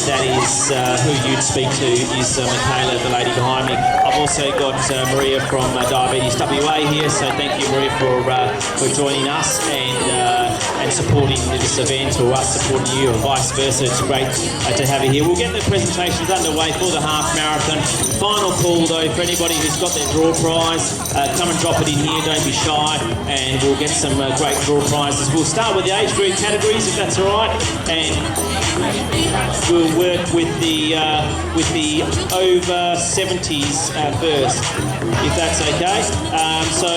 that is who you'd speak to, is Michaela, the lady behind me. I've also got Maria from Diabetes WA here, so thank you, Maria, for joining us and supporting this event, or us supporting you, or vice versa. It's great to have you here. We'll get the presentations underway for the half marathon. Final call though, for anybody who's got their draw prize, come and drop it in here, don't be shy, and we'll get some great draw prizes. We'll start with the age group categories, if that's all right, and we'll work with the over 70s first, if that's okay. So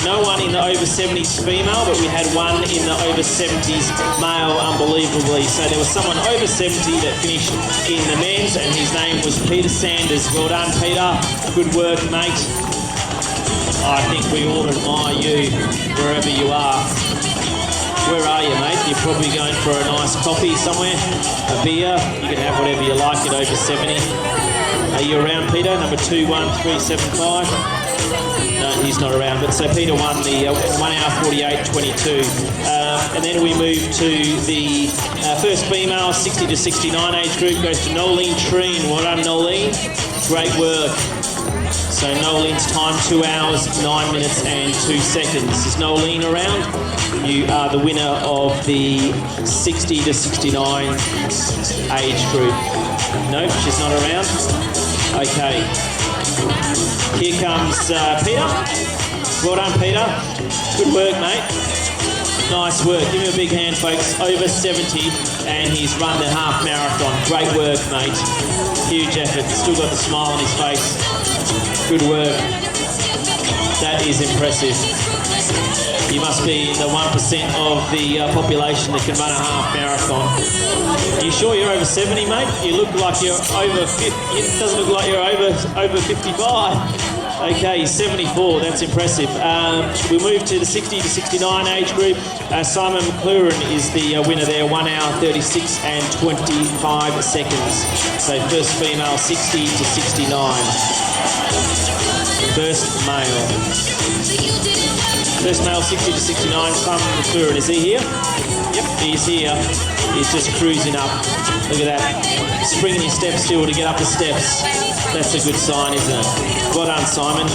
no one in the over 70s female, but we had one in the over 70s male, unbelievably. So there was someone over 70 that finished in the men's, and his name was Peter Sanders. Well done, Peter. Good work, mate. I think we all admire you wherever you are. Where are you, mate? You're probably going for a nice coffee somewhere, a beer. You can have whatever you like at over 70. Are you around, Peter? Number 21375. No, he's not around. But so Peter won the 1 hour 48.22. And then we move to the first female 60 to 69 age group goes to Nolene Treen. Well done, Nolene. Great work. So Nolene's time 2 hours 9 minutes and 2 seconds. Is Nolene around? You are the winner of the 60 to 69 age group. Nope, she's not around. Okay. Here comes Peter. Well done, Peter. Good work, mate. Nice work. Give him a big hand, folks. Over 70, and he's run the half marathon. Great work, mate. Huge effort. Still got the smile on his face. Good work. That is impressive. You must be in the 1% of the population that can run a half marathon. Are you sure you're over 70, mate? You look like you're over 50. It doesn't look like you're over 55. Okay, 74. That's impressive. We move to the 60 to 69 age group. Simon McLuhan is the winner there. 1 hour 36 and 25 seconds. So first female 60 to 69. First male. First male 60 to 69, Simon McLuhan. Is he here? Yep, he's here. He's just cruising up. Look at that. Springing his steps still to get up the steps. That's a good sign, isn't it? Well done, Simon.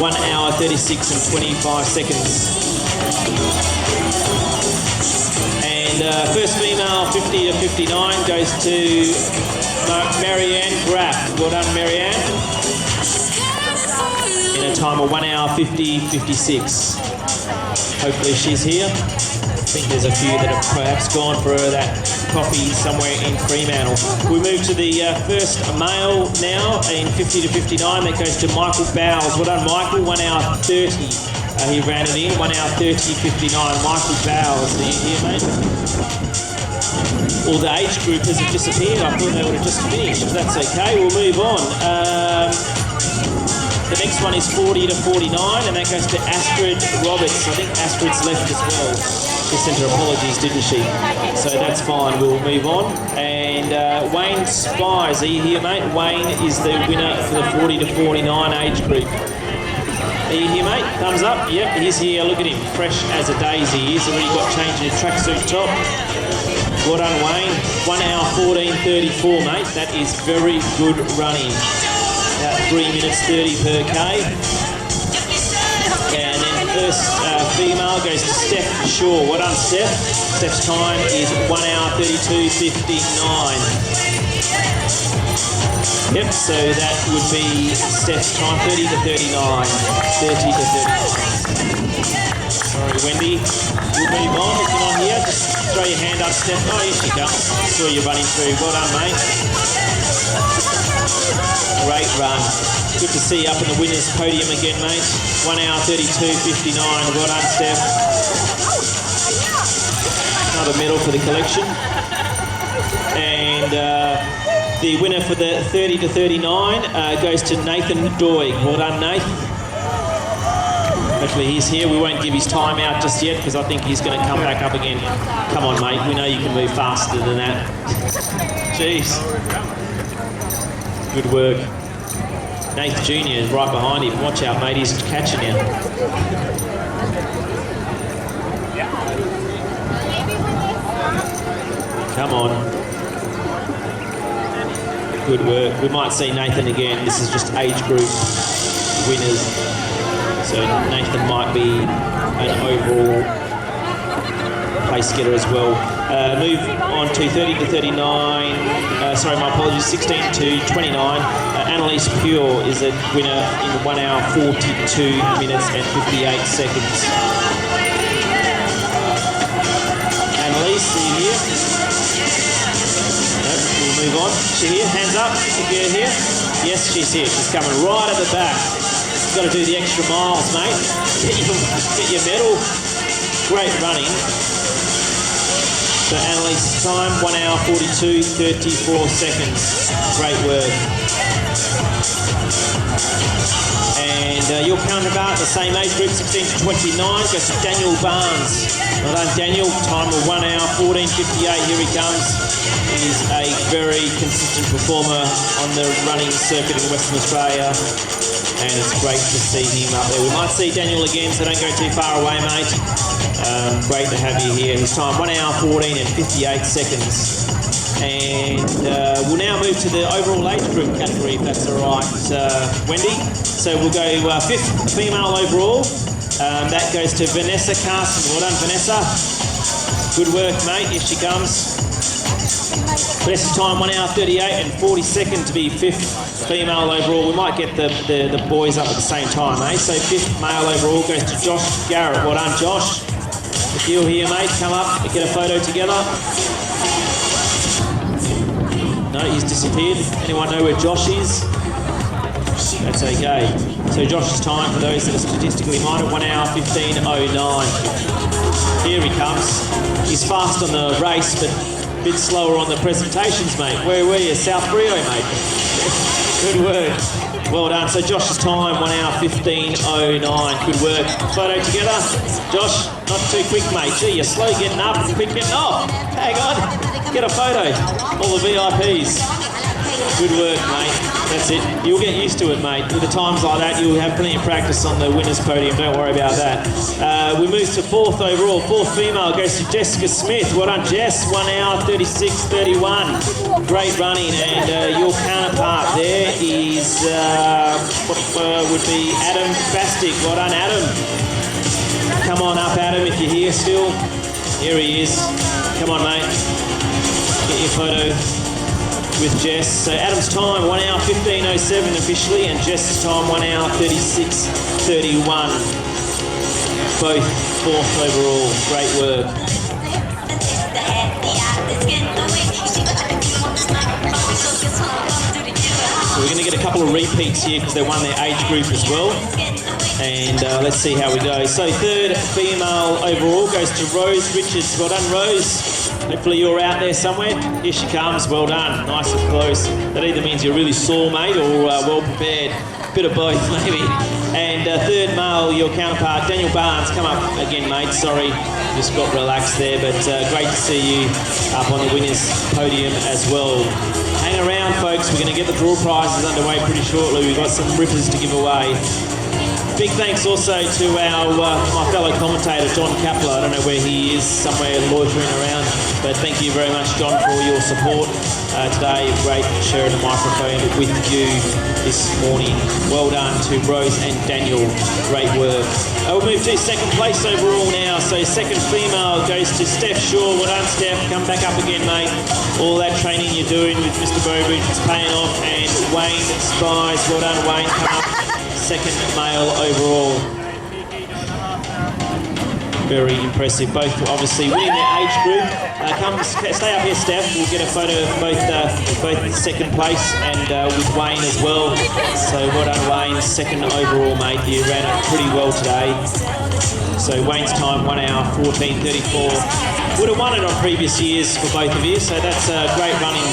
1 hour 36 and 25 seconds. And first female 50 to 59 goes to Marianne Graff. Well done, Marianne. In a time of 1 hour 50:56. Hopefully she's here. I think there's a few that have perhaps gone for that coffee somewhere in Fremantle. We move to the first male now in 50 to 59. That goes to Michael Bowles. Well done, Michael. 1 hour 30. He ran it in. 1 hour 30:59. Michael Bowles. Are you here, mate? All the age group has disappeared. I thought they would have just finished. But that's okay. We'll move on. The next one is 40 to 49, and that goes to Astrid Roberts. I think Astrid's left as well. She sent her apologies, didn't she? So that's fine. We'll move on. And Wayne Spies, are you here, mate? Wayne is the winner for the 40 to 49 age group. Are you here, mate? Thumbs up. Yep, he's here. Look at him. Fresh as a daisy. He's already got changed in a tracksuit top. Well done, Wayne. 1 hour 14:34, mate. That is very good running. About 3 minutes 30 per K. And then first female goes to Steph Shaw. Well done, Steph. Steph's time is 1 hour 32:59. Yep, so that would be Steph's time 30 to 39. 30 to 39. Sorry, Wendy. We'll move on. If you're not here, just throw your hand up, Steph. Oh, here she comes. Saw you running through. Well done, mate. Great run. Good to see you up in the winners' podium again, mate. 1 hour 32:59. Well done, Steph. Another medal for the collection. And the winner for the 30 to 39 goes to Nathan Doig. Well done, Nathan. Hopefully he's here. We won't give his time out just yet because I think he's going to come back up again. Come on, mate. We know you can move faster than that. Jeez. Good work. Nathan Jr. is right behind him. Watch out, mate. He's catching you. Come on. Good work. We might see Nathan again. This is just age group winners. So Nathan might be an overall place getter as well. Move on to 30 to 39. Sorry, my apologies. 16 to 29. Annalise Pure is a winner in 1 hour 42 minutes and 58 seconds. Annalise, are you here? No, we'll move on. Is she here? Hands up if you're here. Yes, she's here. She's coming right at the back. You've got to do the extra miles, mate. Get your medal. Great running. So Annalise's time, 1 hour 42:34 seconds. Great work. And And your counterpart in the same age group, 16 to 29, goes to Daniel Barnes. Well done, Daniel. Time of 1 hour 14:58. Here he comes. He's a very consistent performer on the running circuit in Western Australia, and it's great to see him up there. We might see Daniel again, so don't go too far away, mate. Great to have you here. His time 1 hour 14 and 58 seconds. And we'll now move to the overall age group category, if that's all right, Wendy. So we'll go fifth female overall. That goes to Vanessa Carson. Well done, Vanessa. Good work, mate. Here she comes. Best time 1 hour 38 and 40 seconds to be fifth female overall. We might get the boys up at the same time, mate. So fifth male overall goes to Josh Garrett. Well done, Josh. The deal here, mate. Come up and get a photo together. No, he's disappeared. Anyone know where Josh is? That's okay. So Josh's time, for those that are statistically minded, 1 hour 15:09. Here he comes. He's fast on the race, but a bit slower on the presentations, mate. Where were you? South Brio, mate. Good work. Well done. So Josh's time, 1 hour 15:09. Good work. Photo together. Josh, not too quick, mate. Gee, you're slow getting up and quick getting off. Hang on. Get a photo. All the VIPs. Good work, mate. That's it. You'll get used to it, mate. With the times like that, you'll have plenty of practice on the winner's podium. Don't worry about that. We move to fourth overall. Fourth female goes to Jessica Smith. Well done, Jess. 1 hour 36:31. Great running. And your counterpart there is what would be Adam Fastic. Well done, Adam. Come on up, Adam, if you're here still. Here he is. Come on, mate. Get your photo with Jess. So Adam's time, 1 hour 15:07 officially, and Jess's time, 1 hour 36:31. Both fourth overall. Great work. So we're going to get a couple of repeats here because they won their age group as well. And let's see how we go. So third female overall goes to Rose Richards. Well done, Rose. Hopefully you're out there somewhere. Here she comes. Well done. Nice and close. That either means you're really sore, mate, or well prepared. Bit of both, maybe. And third male, your counterpart, Daniel Barnes. Come up again, mate. Sorry, just got relaxed there. But great to see you up on the winners' podium as well. Hang around, folks. We're going to get the draw prizes underway pretty shortly. We've got some rippers to give away. Big thanks also to our my fellow commentator, John Kapler. I don't know where he is, somewhere loitering around. But thank you very much, John, for your support today. Great sharing the microphone with you this morning. Well done to Rose and Daniel. Great work. We'll move to second place overall now. So second female goes to Steph Shaw. Well done, Steph. Come back up again, mate. All that training you're doing with Mr. Bowbridge is paying off. And Wayne Spies. Well done, Wayne. Come up. Second male overall. Very impressive. Both obviously winning their age group. Stay up here, Steph. We'll get a photo of both second place and with Wayne as well. So well done, Wayne. Second overall, mate. You ran it pretty well today. So Wayne's time, 1 hour 14:34. Would have won it on previous years for both of you, so that's great running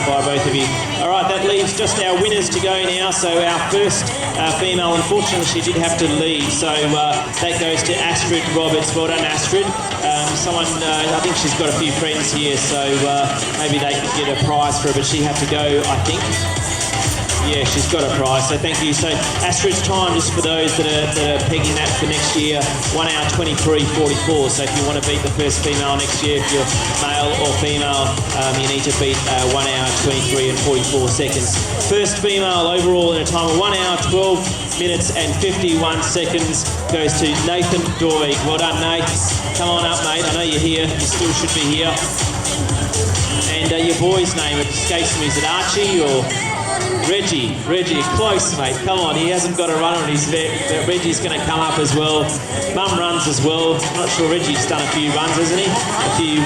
by both of you. All right, that leaves just our winners to go now. So our first female, unfortunately, she did have to leave. So that goes to Astrid Roberts. Well done, Astrid. I think she's got a few friends here, so maybe they could get a prize for her, but she had to go, I think. Yeah, she's got a prize, so thank you. So Astrid's time, just for those that are pegging that for next year, 1 hour 23:44. So if you want to beat the first female next year, if you're male or female, you need to beat 1 hour 23 and 44 seconds. First female overall in a time of 1 hour 12 minutes and 51 seconds goes to Nathan Doig. Well done, Nate. Come on up, mate. I know you're here. You still should be here. And your boy's name, it escapes me. Is it Archie or Reggie? Reggie, close, mate. Come on, he hasn't got a run on his vet. Reggie's going to come up as well. Mum runs as well. I'm not sure Reggie's done a few runs, hasn't he? A few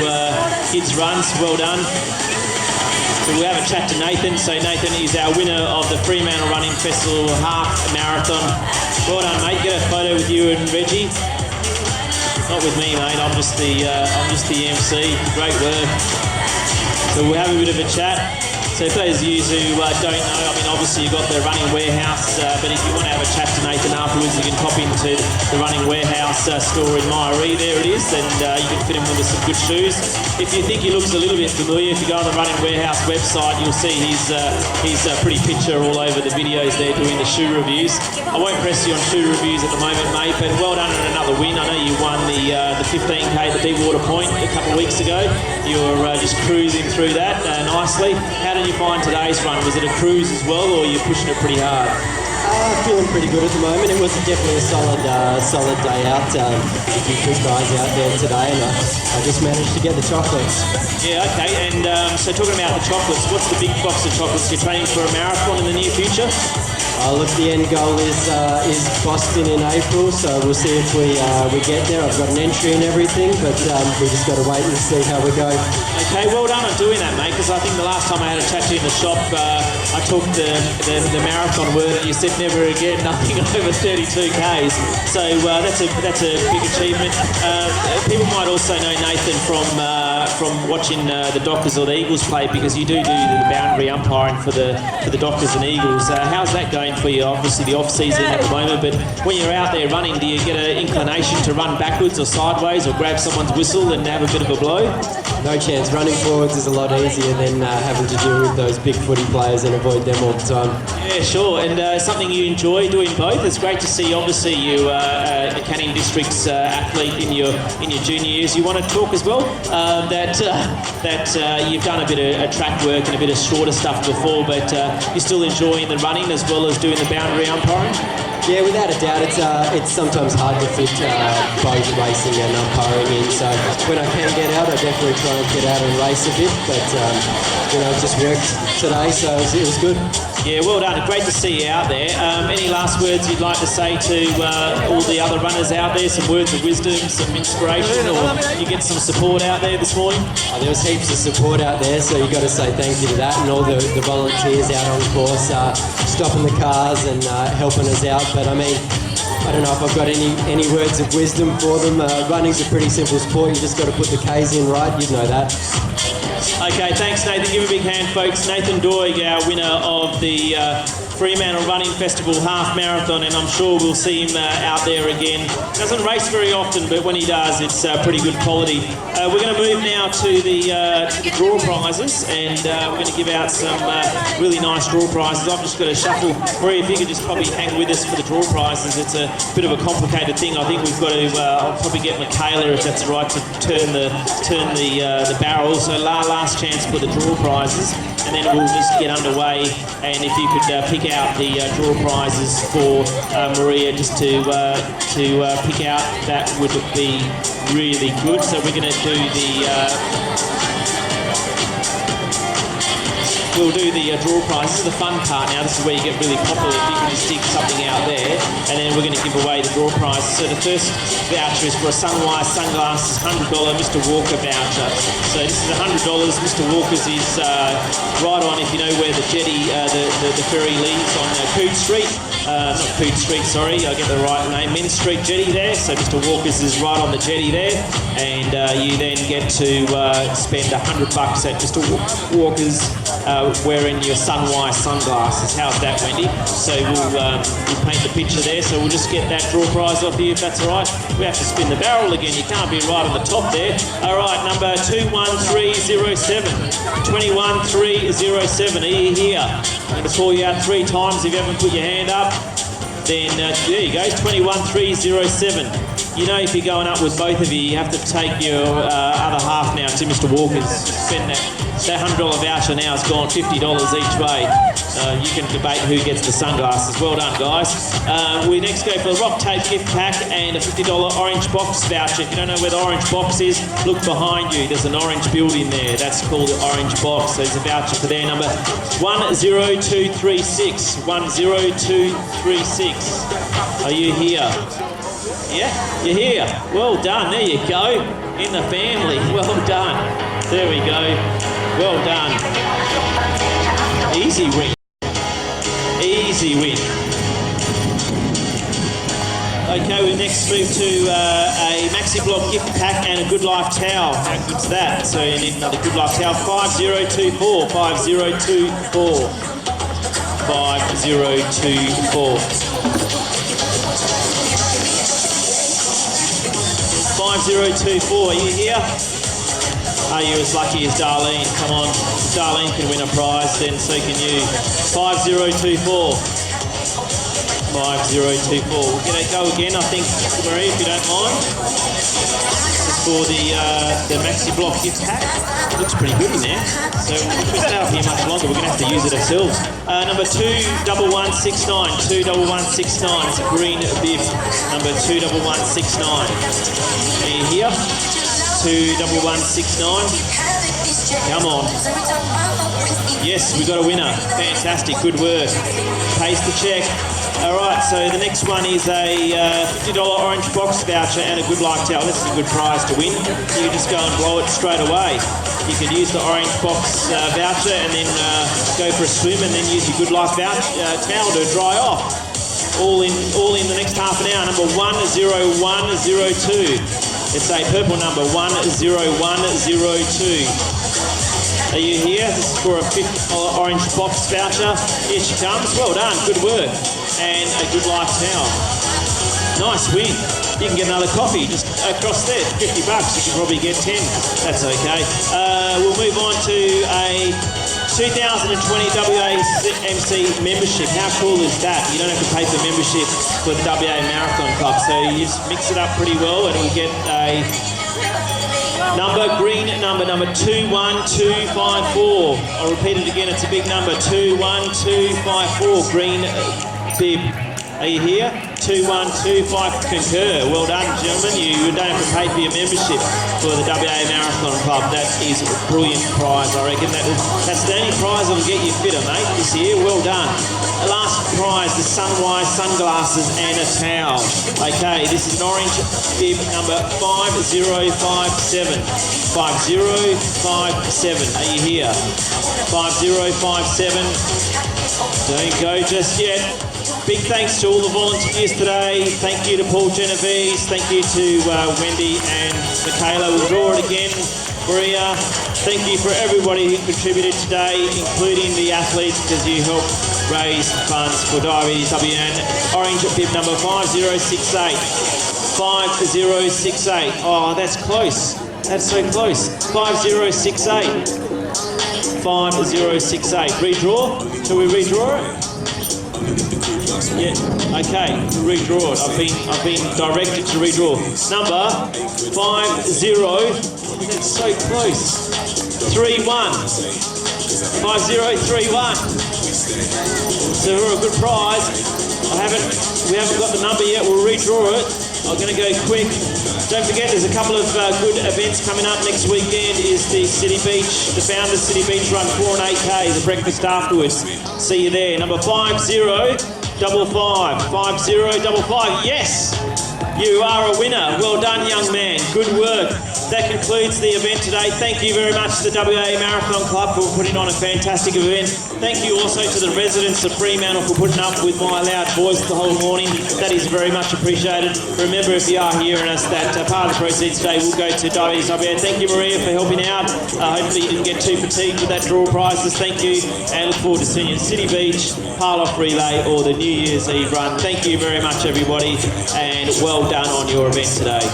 kids runs. Well done. So we'll have a chat to Nathan. So Nathan is our winner of the Fremantle Running Festival Half Marathon. Well done, mate. Get a photo with you and Reggie. Not with me, mate. I'm just the MC. Great work. So we'll have a bit of a chat. So for those of you who don't know, I mean, obviously you've got the Running Warehouse, but if you want to have a chat to Nathan afterwards, you can pop into the Running Warehouse store in Myrie, there it is, and you can fit him with some good shoes. If you think he looks a little bit familiar, if you go on the Running Warehouse website, you'll see he's a pretty picture all over the videos there doing the shoe reviews. I won't press you on shoe reviews at the moment, mate, but well done on another win. I know you won the 15k at the Deepwater Point a couple of weeks ago. You were just cruising through that nicely. How did you find today's run? Was it a cruise as well, or are you pushing it pretty hard? Feeling pretty good at the moment. It was definitely a solid day out. A few good guys out there today, and I just managed to get the chocolates. Yeah, okay. And so talking about the chocolates, what's the big box of chocolates? You're training for a marathon in the near future? Look, the end goal is Boston in April, so we'll see if we get there. I've got an entry and everything, but we just got to wait and see how we go. Okay, well done on doing that, mate, because I think the last time I had a chat to you in the shop, I took the marathon word and you said never again, nothing over 32 Ks. So that's a big achievement. People might also know Nathan from watching the Dockers or the Eagles play, because you do the boundary umpiring for the Dockers and Eagles. How's that going for you? Obviously the off-season at the moment, but when you're out there running, do you get an inclination to run backwards or sideways or grab someone's whistle and have a bit of a blow? No chance. Running forwards is a lot easier than having to deal with those big footy players and avoid them all the time. Yeah, sure. And something you enjoy doing both. It's great to see. Obviously, you a Canning District's athlete in your junior years. You want to talk as well that you've done a bit of track work and a bit of shorter stuff before, but you're still enjoying the running as well as doing the boundary umpiring. Yeah, without a doubt, it's sometimes hard to fit both racing and umpiring in. So when I can get out, I definitely try and get out and race a bit. But it just worked today, so it was good. Yeah, well done. Great to see you out there. Any last words you'd like to say to all the other runners out there? Some words of wisdom, some inspiration, or you get some support out there this morning? There was heaps of support out there, so you've got to say thank you to that, and all the volunteers out on course stopping the cars and helping us out. But I mean, I don't know if I've got any words of wisdom for them. Running's a pretty simple sport. You just got to put the K's in right. You'd know that. Okay, thanks Nathan. Give a big hand, folks. Nathan Doig, our winner of the Fremantle Running Festival Half Marathon, and I'm sure we'll see him out there again. Doesn't race very often, but when he does, it's pretty good quality. We're going to move now to the draw prizes, and we're going to give out some really nice draw prizes. I've just got to shuffle. Maria, if you could just probably hang with us for the draw prizes. It's a bit of a complicated thing. I think we've got to. I'll probably get Michaela, if that's right, to turn the barrel. So last chance for the draw prizes, and then we'll just get underway. And if you could pick out the draw prizes for Maria, just to pick out, that would be really good. So we're going to do we'll do the draw prize. This is the fun part now. This is where you get really popular. If you can just stick something out there, and then we're going to give away the draw prize. So the first voucher is for a Sunwise Sunglasses $100 Mr. Walker voucher. So this is $100. Mr. Walker's is right on, if you know where the jetty, the ferry leaves on Coode Street. Not Coode Street, sorry, I get the right name. Min Street jetty there. So Mr. Walker's is right on the jetty there, and you then get to spend $100 at Mr. Walker's. Wearing your Sunwise sunglasses. How's that, Wendy? So we'll paint the picture there. So we'll just get that draw prize off you, if that's all right. We have to spin the barrel again. You can't be right on the top there. All right, number 21307. 21307. Are you here? I'm going to call you out 3 times. If you haven't put your hand up, then there you go, 21307. You know, if you're going up with both of you, you have to take your other half now to Mr. Walker's. Spend that $100 voucher now has gone $50 each way. You can debate who gets the sunglasses. Well done, guys. We next go for the Rock Tape gift pack and a $50 orange box voucher. If you don't know where the orange box is, look behind you. There's an orange building there. That's called the orange box. There's a voucher for there, number 10236. 10236. Are you here? Yeah, you're here. Well done. There you go. In the family. Well done. There we go. Well done. Easy win. Easy win. Okay, we next move to a maxi Maxi Block gift pack and a Good Life towel. How good's that? So you need another Good Life towel. 5024. 5024. 5024. 5024. Are you here? Are you as lucky as Darlene? Come on. If Darlene can win a prize, then so can you. 5024. 5024. We're going to go again, I think, Marie, if you don't mind. For the Maxi Block gift pack. It looks pretty good in there. So we don't have it here much longer. We're going to have to use it ourselves. Number 21169. 21169. It's a green bib. Number 21169. Are you here? 21169. Come on. Yes, we got a winner. Fantastic. Good work. Pays the check. All right, so the next one is a $50 orange box voucher and a Good Life towel. This is a good prize to win. You just go and blow it straight away. You can use the orange box voucher and then go for a swim and then use your Good Life towel to dry off. All in the next half an hour. Number 10102. It's a purple number, 10102. Are you here? This is for a $50 orange box voucher. Here she comes. Well done. Good work. And a Good Life towel. Nice win. You can get another coffee just across there. $50. You can probably get 10. That's okay. We'll move on to a 2020 WAMC membership. How cool is that? You don't have to pay for membership for the WA Marathon Club. So you just mix it up pretty well and we'll get a green number 21254. I'll repeat it again, it's a big number, 21254, green bib. Are you here? 2125 concur. Well done, gentlemen. You don't have to pay for your membership for the WA Marathon Club. That is a brilliant prize, I reckon. That's the only prize that will get you fitter, mate, this year. Well done. The last prize, the Sunwise sunglasses and a towel. Okay, this is an orange bib number 5057. 5057. Are you here? 5057. Don't go just yet. Big thanks to all the volunteers today. Thank you to Paul Genovese. Thank you to Wendy and Michaela. We'll draw it again. Maria, thank you for everybody who contributed today, including the athletes, because you helped raise funds for Diabetes WN. Orange bib number 5068. 5068. Oh, that's close. That's so close. 5068. 5068. Redraw? Shall we redraw it? Yeah, okay, redraw it. I've been directed to redraw. Number 50, that's so close. 31. 5031. So we're a good prize. We haven't got the number yet, we'll redraw it. I'm gonna go quick. Don't forget there's a couple of good events coming up. Next weekend is the City Beach, the Founders City Beach Run 4 and 8K, the breakfast afterwards. See you there. Number 5055. 5055. Yes! You are a winner. Well done, young man. Good work. That concludes the event today. Thank you very much to the WA Marathon Club for putting on a fantastic event. Thank you also to the residents of Fremantle for putting up with my loud voice the whole morning. That is very much appreciated. Remember, if you are hearing us, that part of the proceeds today will go to Diabetes WA. Thank you, Maria, for helping out. Hopefully you didn't get too fatigued with that draw prizes. Thank you, and look forward to seeing you at City Beach, Parloff Relay, or the New Year's Eve run. Thank you very much, everybody, and well done on your event today.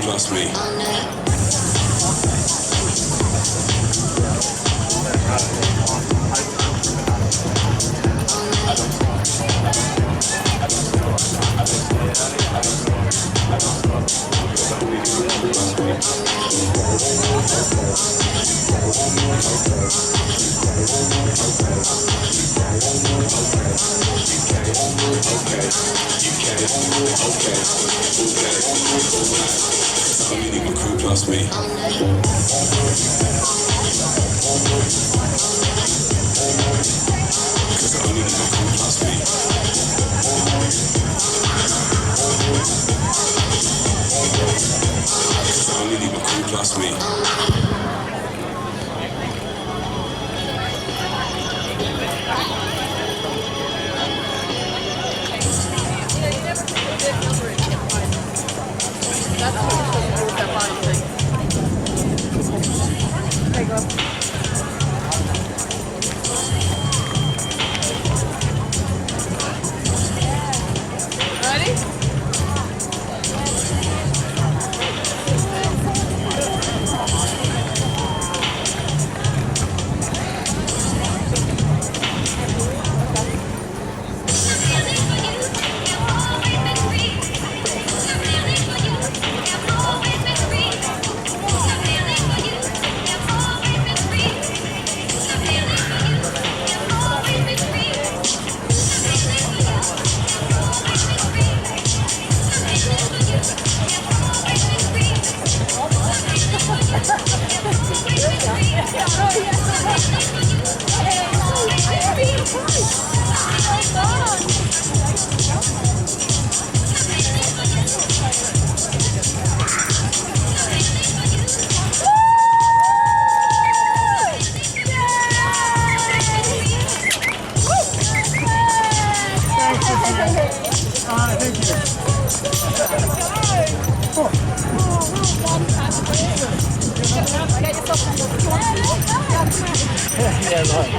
Plus me. Yeah, right.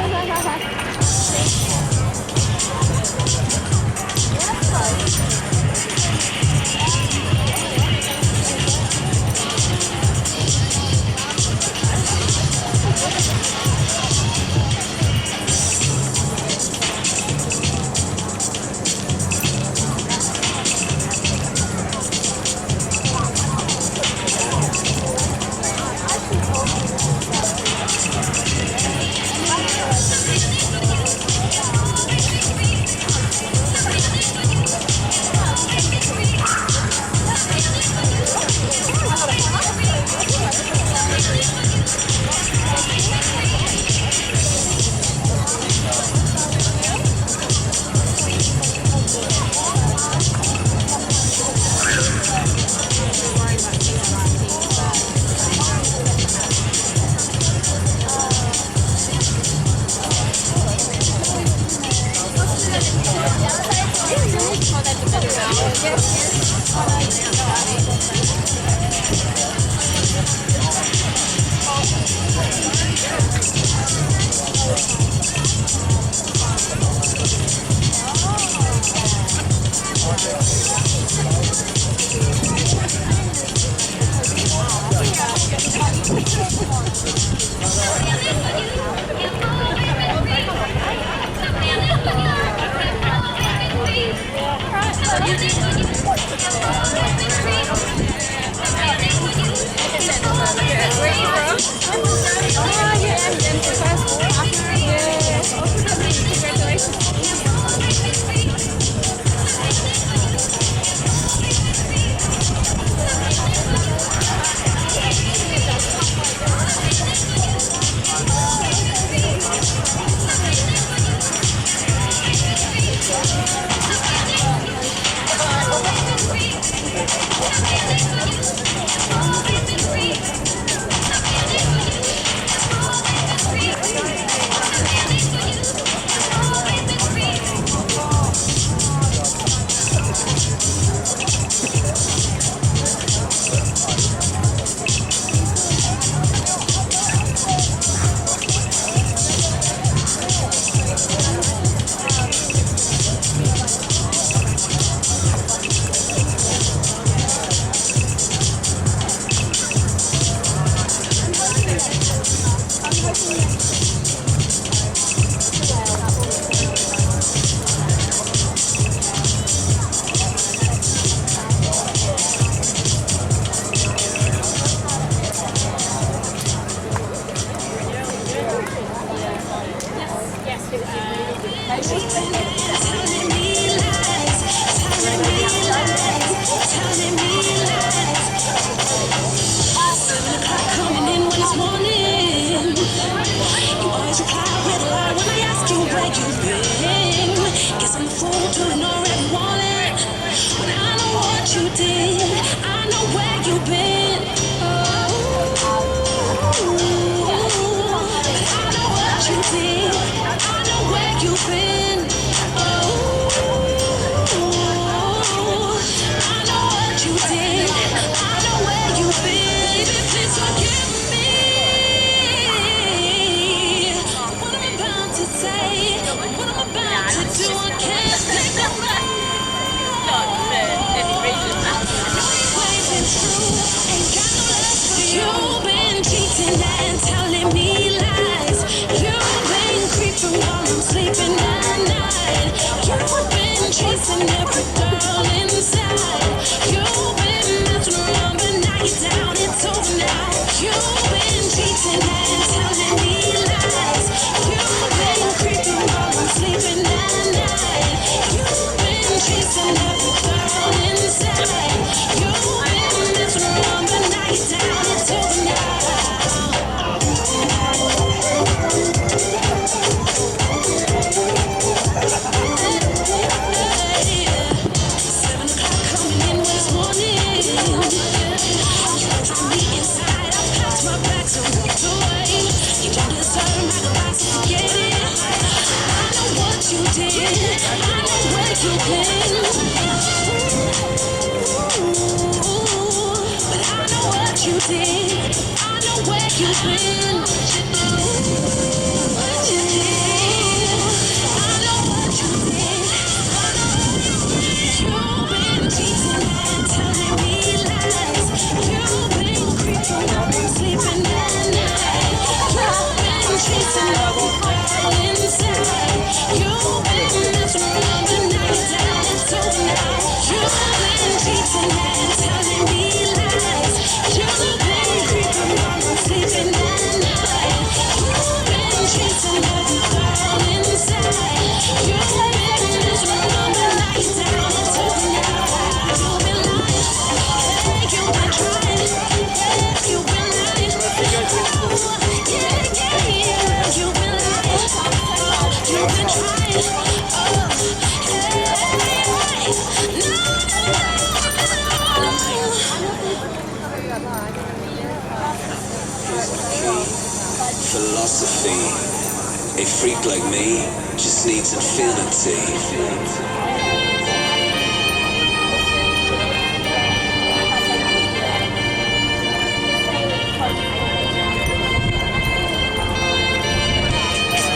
A freak like me just needs infinity.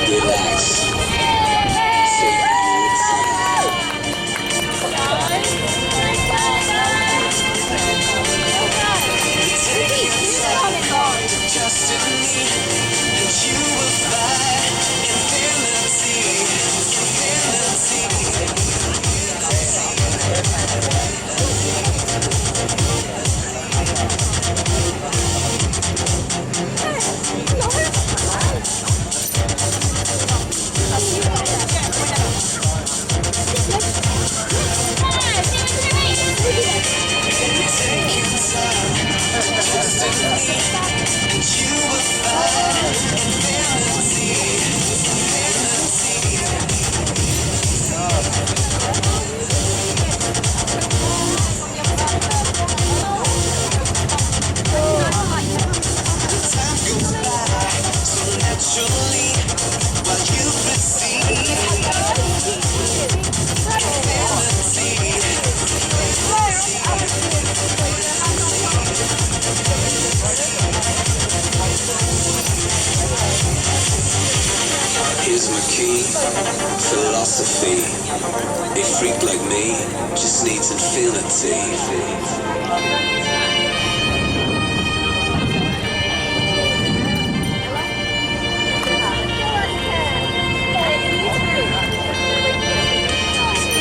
Relax. Take your time. Take your time. Just in me, and you will find infinity. Here's my key, philosophy. A freak like me just needs infinity.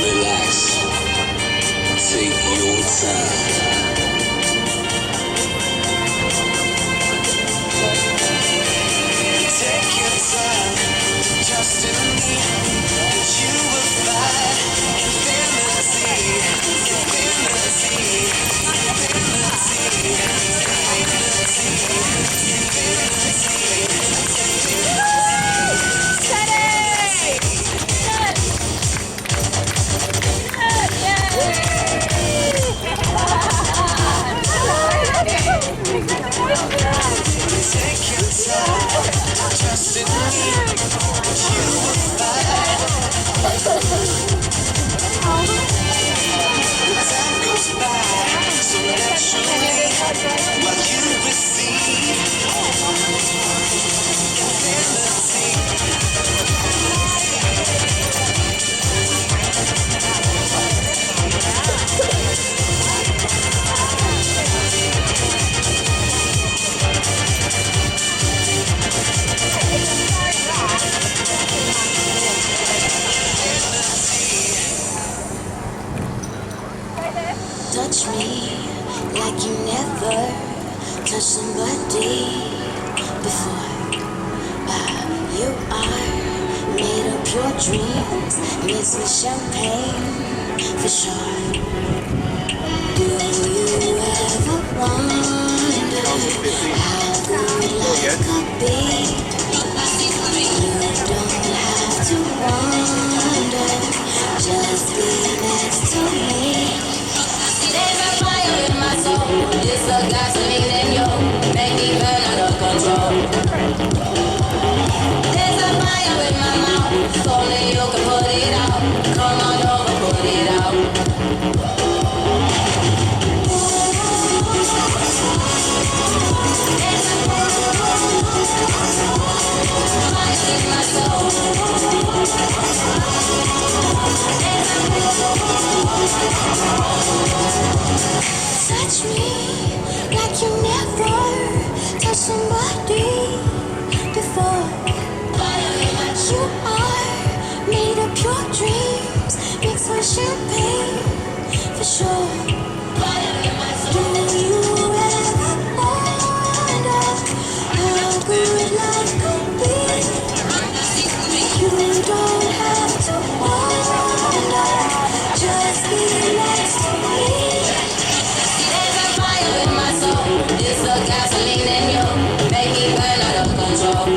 Relax. Take your time. Take your time. Just in me, and you will find infinity. Take your time, just in me, and you will find. Time goes by so naturally, while you receive Touch me like you never touched somebody before. You are made of pure dreams, mixed with champagne for sure. Do you ever wonder how good life could be? You don't have to wonder, just be next to me. There's a fire in my soul, it's a gasoline in you, make me burn out of control. There's a fire in my mouth, if only you can put it out, come on over, put it out. Touch me like you never touched somebody before. You are made of pure dreams, mixed with champagne for sure. Do you ever wonder how good life could be? You don't have to wonder, just be next to me. There's a fire in my soul, it's a gasoline in you, make me burn out of control.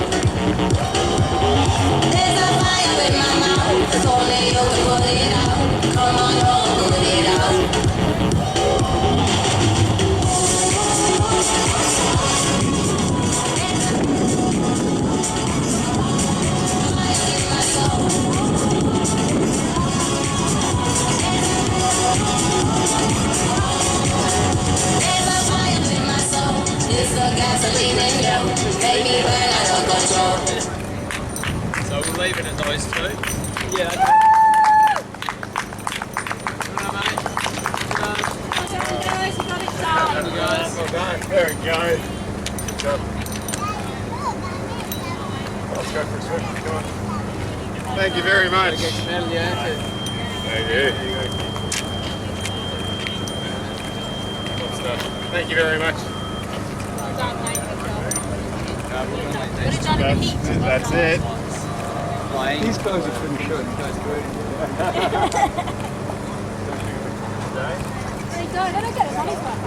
There's a fire in my mouth, if only you can put it out, come on over, put it out. at those two. Yeah. There we go. Good job. Let's go for a swim. Come on. Thank you very much. Thank you. Good stuff. Thank you very much. That's it. These guys are pretty good. There you go. They don't get a money's worth.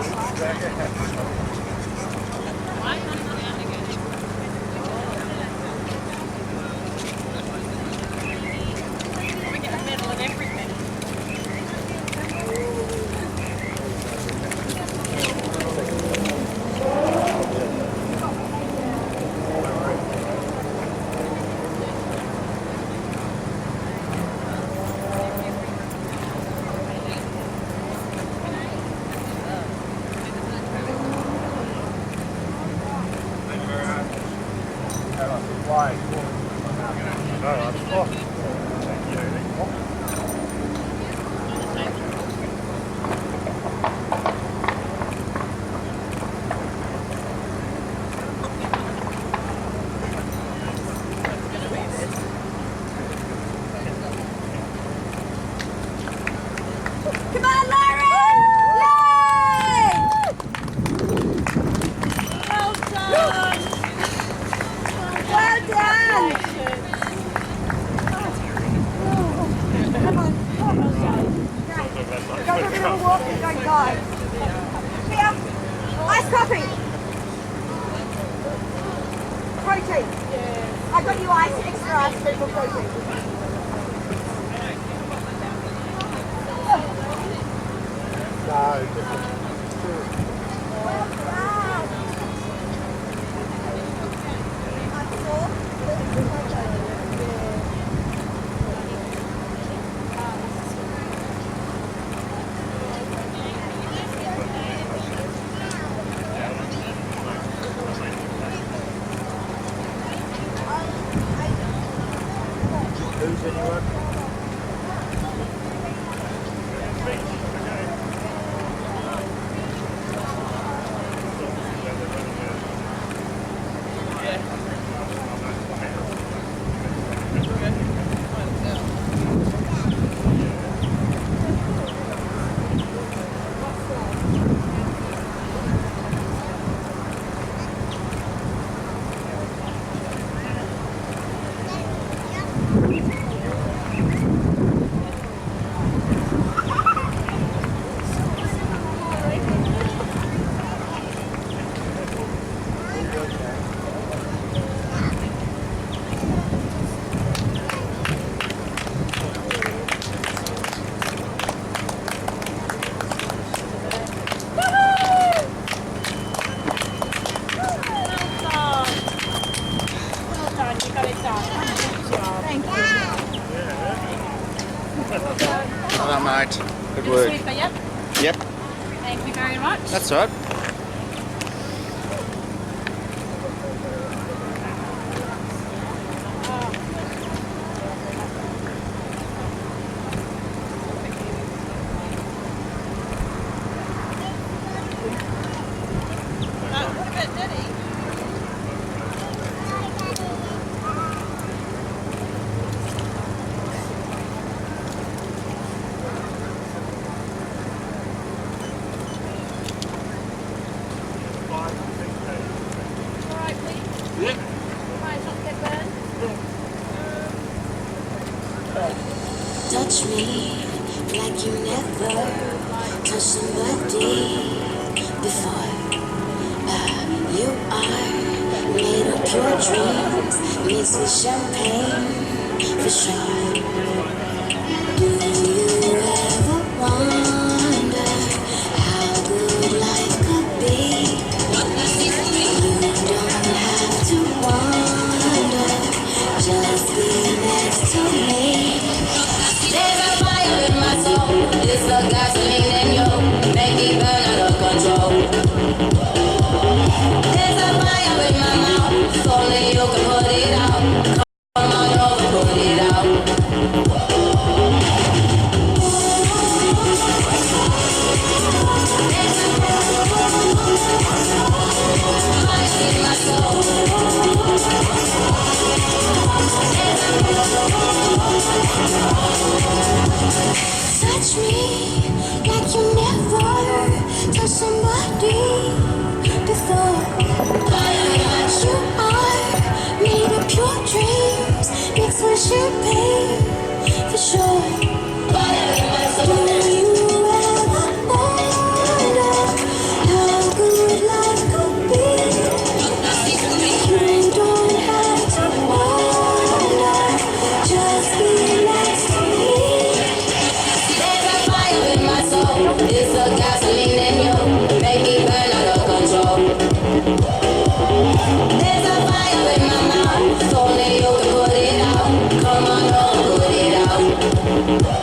Come on, Lauren! Yay! Well done! Well done! Come on, come on, go for a little walk and don't die. Here, iced coffee. Protein. I got you extra ice cream for protein. Well done, mate. Good work. Yep. Thank you very much. That's all right. Touch me like you never touched somebody before. You are made of pure dreams, mixed with champagne for sure. Do you ever wonder how good life could be? You don't have to wonder, just be next to me. There's a fire in my soul, it's a gasoline in you, make me burn out of control. There's a fire in my mouth, only you can put it out. Come on over, put it out. Touch me like you never touched somebody before. You are made of pure dreams, mixed with champagne for sure. Do you ever wonder how good life could be? You don't have to wonder, just be next to me. There's a fire in my soul, it's a gasoline in you, make me burn out of control. There's a fire in my mouth, only you can put it out. Come on, don't put it out.